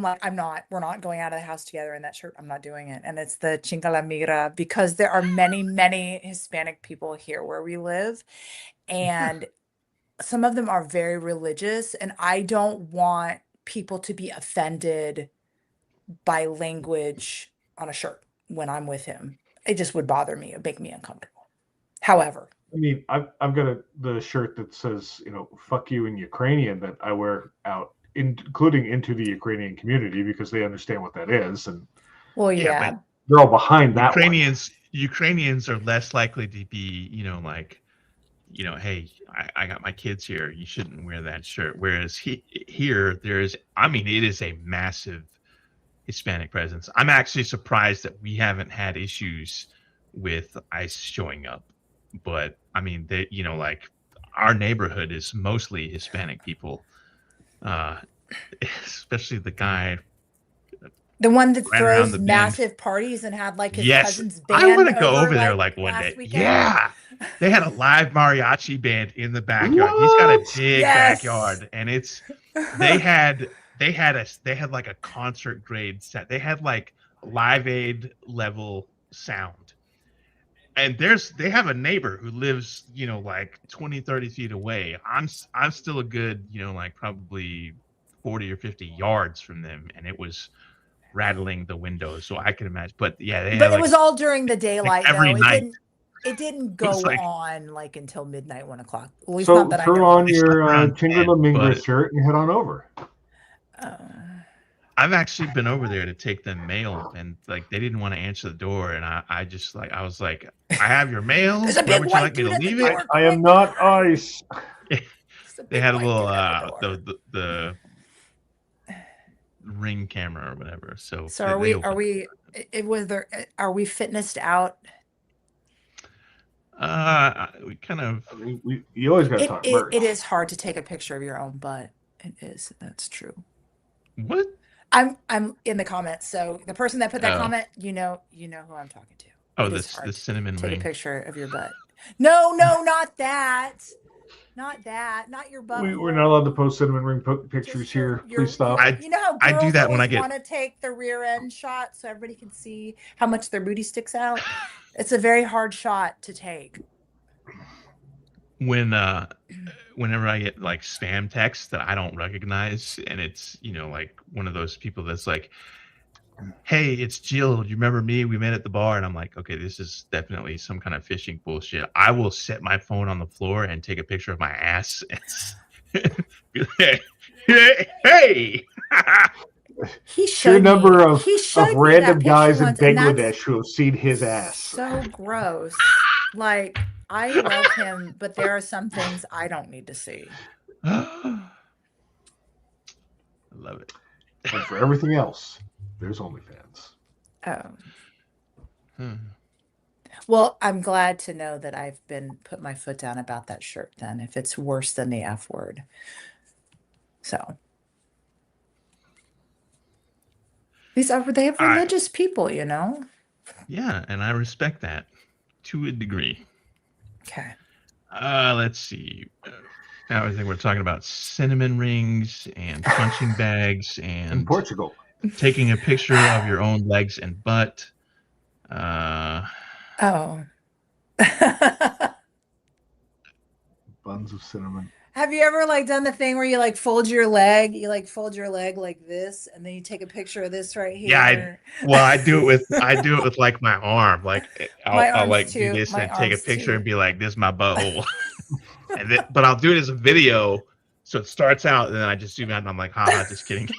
like, we're not going out of the house together in that shirt. I'm not doing it. And it's the Chinga la Migra, because there are many Hispanic people here where we live. And some of them are very religious, and I don't want people to be offended by language on a shirt when I'm with him. It just would bother me. It would make me uncomfortable. However, I mean, I've got the shirt that says, "fuck you" in Ukrainian that I wear out, including into the Ukrainian community because they understand what that is, and well, Yeah, yeah. but they're all behind that one. Ukrainians are less likely to be, like, hey, I got my kids here. You shouldn't wear that shirt. Whereas here, it is a massive Hispanic presence. I'm actually surprised that we haven't had issues with ICE showing up. But I mean, they, like our neighborhood is mostly Hispanic people, especially the guy. The one that Right around throws the bend. massive parties and had like his Yes, cousin's band. I want to go over there like one last day. weekend. Yeah, they had a live mariachi band in the backyard. He's got a What? big Yes. backyard, and they had they had like a concert grade set. They had like Live Aid level sound. And they have a neighbor who lives, like 20, 30 feet away. I'm still a good, like probably 40 or 50 yards from them, and it was rattling the windows. So I can imagine. But yeah, they had But it was all during the daylight, every though. night. It didn't It was go like on like until midnight, 1 o'clock. At least not So that I throw know on of. they slept your around Tingle 10, the Mingra but shirt and head on over. I've actually been over there to take them mail, and like they didn't want to answer the door, and I just like I was like, I have your mail. There's a Where big would you white like me to dude at the leave it? door. I am Quick, not hide. ice. There's a They big had a white little dude at the door. the ring camera or whatever. So So they opened. are we fitnessed out? We kind of. I mean, you always got to talk merch. It is hard to take a picture of your own butt. It is. That's true. What? I'm in the comments. So the person that put that Oh. comment, you know who I'm talking to. Oh, It is this hard the to cinnamon take ring. a picture of your butt. No, not that. Not that. Not your butt. We're not allowed to post cinnamon ring pictures here. Please stop. You know how I girls do that when I always get. want to take the rear end shot so everybody can see how much their booty sticks out? It's a very hard shot to take. Whenever I get like spam texts that I don't recognize, and it's like one of those people that's like, hey, it's Jill, do you remember me? We met at the bar. And I'm like, okay, this is definitely some kind of phishing bullshit. I will set my phone on the floor and take a picture of my ass and hey. He Sheer showed number me, of he showed me random that guys picture in once, and that's Bangladesh who have seen his ass. so gross. Like, I love him, but there are some things I don't need to see. I love it. And for everything else, there's OnlyFans. Oh. Well, I'm glad to know that I've put my foot down about that shirt then, if it's worse than the F word. So. They have religious people, Yeah, and I respect that to a degree. Okay. Let's see. Now I think we're talking about cinnamon rings and punching bags and in Portugal. Taking a picture of your own legs and butt. Oh. Buns of cinnamon. Have you ever done the thing where you fold your leg? You fold your leg like this, and then you take a picture of this right here. Yeah, I do it with like my arm. Like I'll like do this and take a picture and be like, "This is my butthole." But I'll do it as a video, so it starts out, and then I just zoom out, and I'm like, "Haha, just kidding."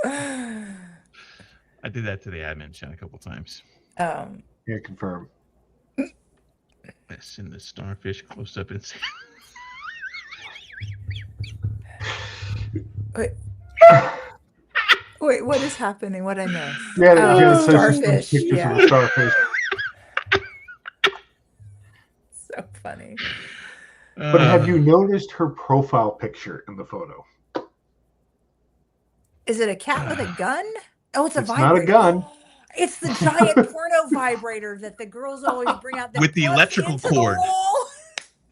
I did that to the admin chat a couple times. Yeah, confirm. I send the starfish close up and see. Wait, what is happening? What I missed? Yeah, starfish. Pictures of the starfish. So funny. But have you noticed her profile picture in the photo? Is it a cat with a gun? Oh, it's a vibrator. Not a gun. It's the giant porno vibrator that the girls always bring out with the electrical cord. The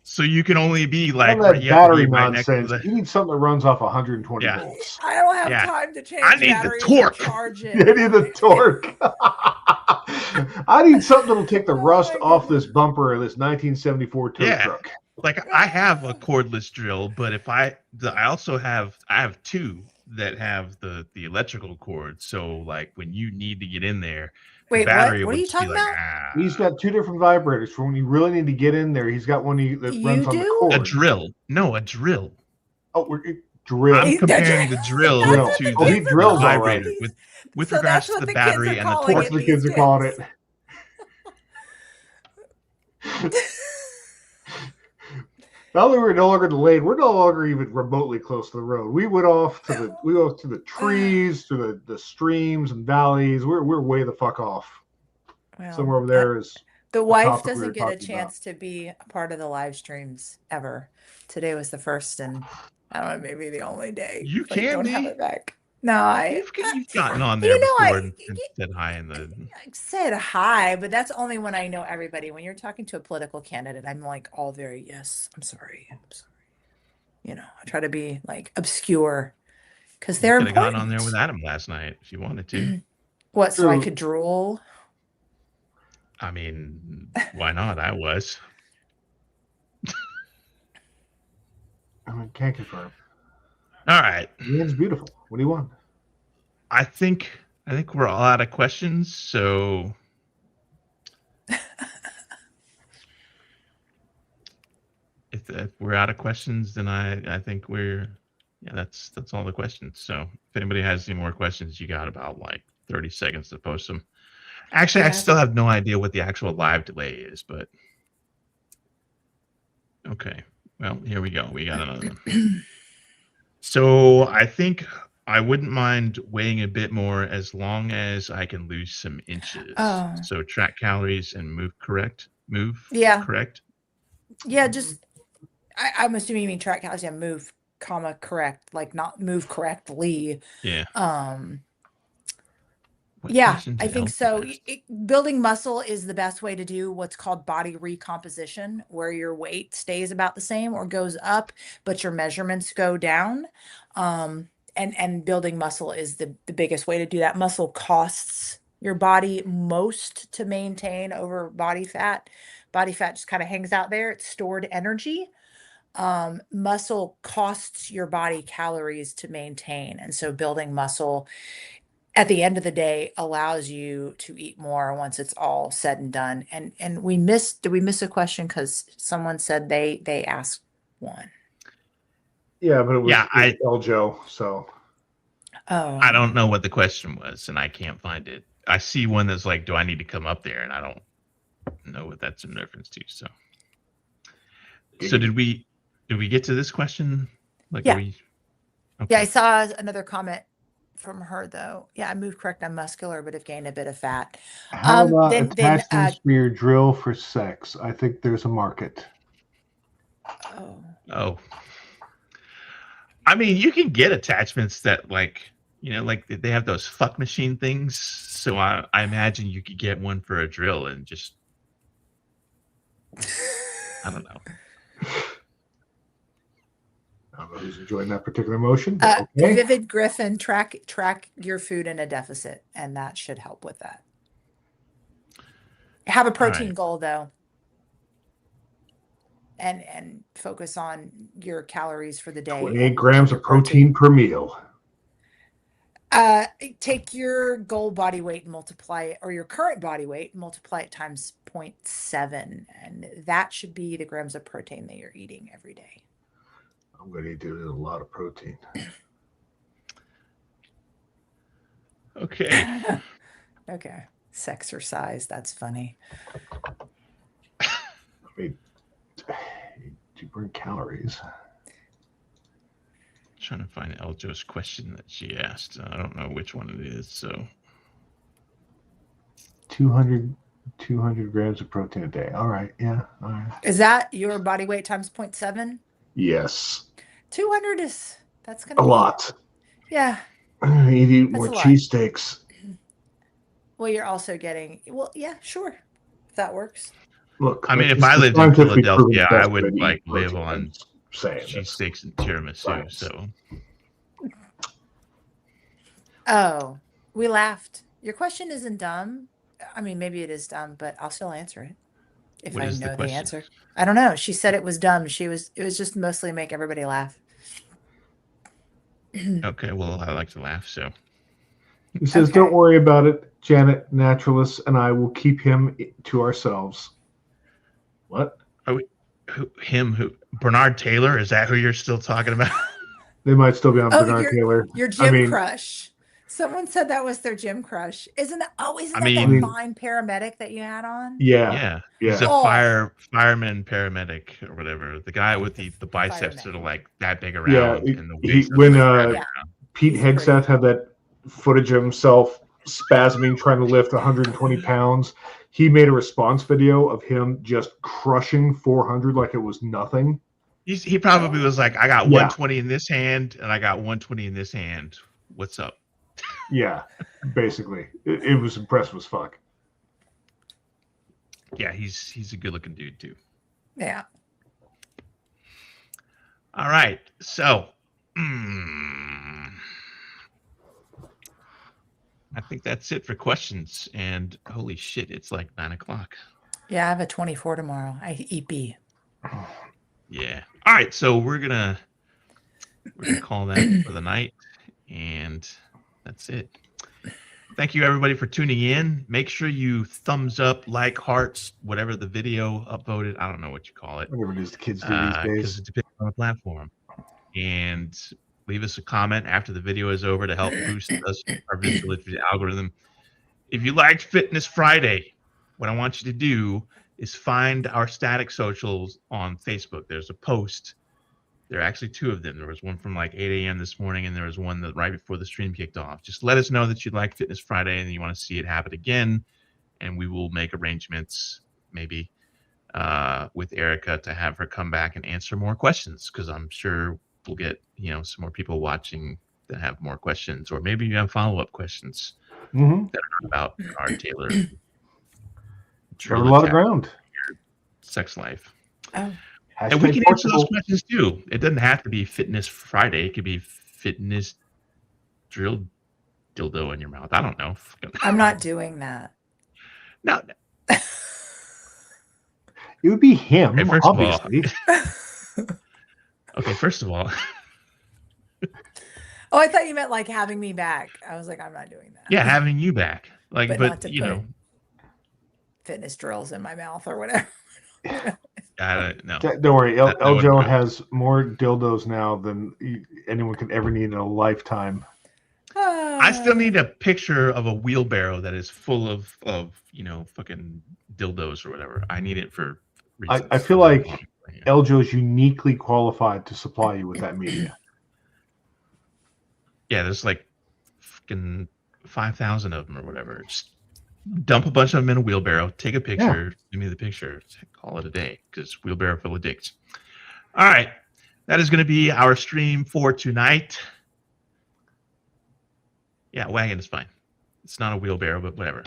so you can only be like that battery nonsense. Right you need something that runs off 120 volts. I don't have time to change. I need the torque. Charge it. You need the torque. I need something that'll take the rust off this bumper of this 1974 tow truck. Like I have a cordless drill, but if I have two that have the electrical cord. So like when you need to get in there, wait, what are you talking about? He's got two different vibrators for when you really need to get in there. He's got one that runs on the cord. A drill. No, a drill. Oh, drill. I'm comparing the drill to the vibrator with regards to the battery and the torque. That's what the kids are calling it. Now that we're no longer in the lane, we're no longer even remotely close to the road. We went off to the trees, to the streams and valleys. We're way the fuck off. Well, somewhere over there is the wife doesn't get a chance to be a part of the live streams ever. Today was the first and I don't know, maybe the only day. You can have it back. No, you've gotten on there before and said hi in the. I said hi, but that's only when I know everybody. When you're talking to a political candidate, I'm like all very yes. I'm sorry. I try to be like obscure because You they're could have got on there with important. Adam last night if you wanted to. What, so I True. could drool? I mean, why not? I was. I mean, can't confirm. All right. Ian's beautiful. What do you want? I think we're all out of questions, so if we're out of questions, then I think that's all the questions. So if anybody has any more questions, you got about like 30 seconds to post them. Actually, I Yeah. still have no idea what the actual live delay is, but okay. Well, here we go. We got another one. So I think I wouldn't mind weighing a bit more as long as I can lose some inches. Oh, So track calories and move correct. yeah. Correct. Yeah, just I'm assuming you mean track calories, yeah, move, comma, correct, like not move correctly. Yeah. What Yeah, question I did think Elsa so. ask? Building muscle is the best way to do what's called body recomposition, where your weight stays about the same or goes up, but your measurements go down. And building muscle is the biggest way to do that. Muscle costs your body most to maintain over body fat. Body fat just kind of hangs out there. It's stored energy. Muscle costs your body calories to maintain. And so building muscle at the end of the day allows you to eat more once it's all said and done. And did we miss a question? Because someone said they asked one. Yeah, but it was Yeah, Eljo, so I Oh, don't know what the question was, and I can't find it. I see one that's like, "Do I need to come up there?" And I don't know what that's in reference to. So did we get to this question? Like, yeah. are we? Okay. Yeah, I saw another comment from her though. Yeah, I moved correct. I'm muscular, but have gained a bit of fat. how about Then attachments for your drill for sex? I think there's a market. Oh. I mean, you can get attachments that like, like they have those fuck machine things. So I imagine you could get one for a drill and just, I don't know. I don't know who's enjoying that particular motion, but okay. Vivid Griffin, track your food in a deficit, and that should help with that. Have a protein goal though. And focus on your calories for the day. 28 grams of protein per meal. Take your goal body weight and multiply it, or your current body weight, multiply it times 0.7, and that should be the grams of protein that you're eating every day. I'm going to eat a lot of protein. Okay. Okay. Sexercise. That's funny. I mean, you burn calories. Trying to find Eljo's question that she asked. I don't know which one it is. So 200 grams of protein a day. All right. Yeah. All right. Is that your body weight times 0.7? Yes. 200 that's going to be a lot. Yeah. You eat more cheesesteaks. Well, you're also getting, yeah, sure. If that works. Look, I mean, if I lived in Philadelphia, I would like live on cheesesteaks and tiramisu. So. Oh, we laughed. Your question isn't dumb. I mean, maybe it is dumb, but I'll still answer it if I know the answer. I don't know. She said it was dumb. It was just mostly make everybody laugh. Okay, well, I like to laugh, so. He says, "Don't worry about it, Janet, naturalist, and I will keep him to ourselves." What? Who? Bernard Taylor? Is that who you're still talking about? They might still be on Bernard Taylor. Your gym crush. Someone said that was their gym crush. Isn't that that fine paramedic that you had on? Yeah. He's a fireman paramedic or whatever. The guy with the biceps that are like that big around. Yeah. And the when Pete Hegseth had that footage of himself spasming, trying to lift 120 pounds, he made a response video of him just crushing 400 like it was nothing. He probably was like, I got 120 in this hand and I got 120 in this hand. What's up? Yeah, basically. It was impressive as fuck. Yeah, he's a good looking dude too. Yeah. All right. So I think that's it for questions. And holy shit, it's like 9:00. Yeah, I have a 24 tomorrow. I EP. Yeah. All right. So we're gonna call that for the night, and that's it. Thank you everybody for tuning in. Make sure you thumbs up, like, hearts, whatever the video upvoted. I don't know what you call it, Whatever it is the kids do these because days. it depends on the platform. And leave us a comment after the video is over to help boost us our visibility algorithm. If you liked Fitness Friday, what I want you to do is find our static socials on Facebook. There's a post. There are actually two of them. There was one from like 8 a.m. this morning, and there was one that right before the stream kicked off. Just let us know that you'd like Fitness Friday and you want to see it happen again, and we will make arrangements maybe with Erica to have her come back and answer more questions, because I'm sure we'll get some more people watching that have more questions, or maybe you have follow-up questions that are about our Taylor. Covered a lot of ground. Sex life. Oh. And we can answer those questions too. It doesn't have to be Fitness Friday. It could be fitness drill dildo in your mouth. I don't know. I'm not doing that. No. It would be him, okay, obviously. Okay, first of all. Oh, I thought you meant like having me back. I was like, I'm not doing that. Yeah, having you back. Like, but not to put fitness drills in my mouth or whatever. No. Don't worry. Eljo has more dildos now than anyone could ever need in a lifetime. I still need a picture of a wheelbarrow that is full of fucking dildos or whatever. I need it for reasons. I feel like Eljo is uniquely qualified to supply you with that media. Yeah, there's like fucking 5,000 of them or whatever. Just dump a bunch of them in a wheelbarrow, take a picture, give me the picture, call it a day, because wheelbarrow full of dicks. All right, that is going to be our stream for tonight. Yeah, wagon is fine. It's not a wheelbarrow, but whatever.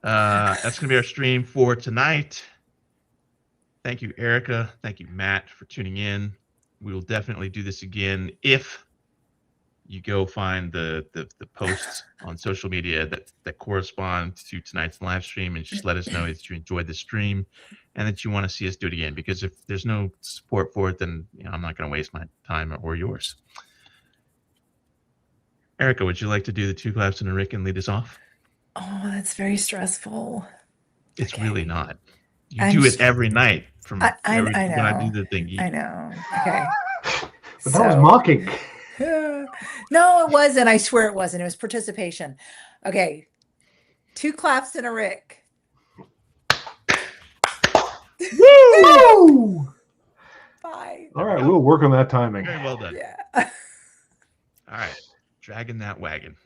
That's going to be our stream for tonight. Thank you, Erica. Thank you, Matt, for tuning in. We will definitely do this again if you go find the posts on social media that correspond to tonight's live stream, and just let us know that you enjoyed the stream and that you want to see us do it again. Because if there's no support for it, then I'm not going to waste my time or yours. Erica, would you like to do the 2 claps and a Rick and lead us off? Oh, that's very stressful. It's really not. You do it every night I know. when I do the thing. I know. Okay. But that was mocking. No, it wasn't. I swear it wasn't. It was participation. Okay. 2 claps and a Rick. Woo! Bye. All right, we'll work on that timing. Very well done. Yeah. All right. Dragging that wagon.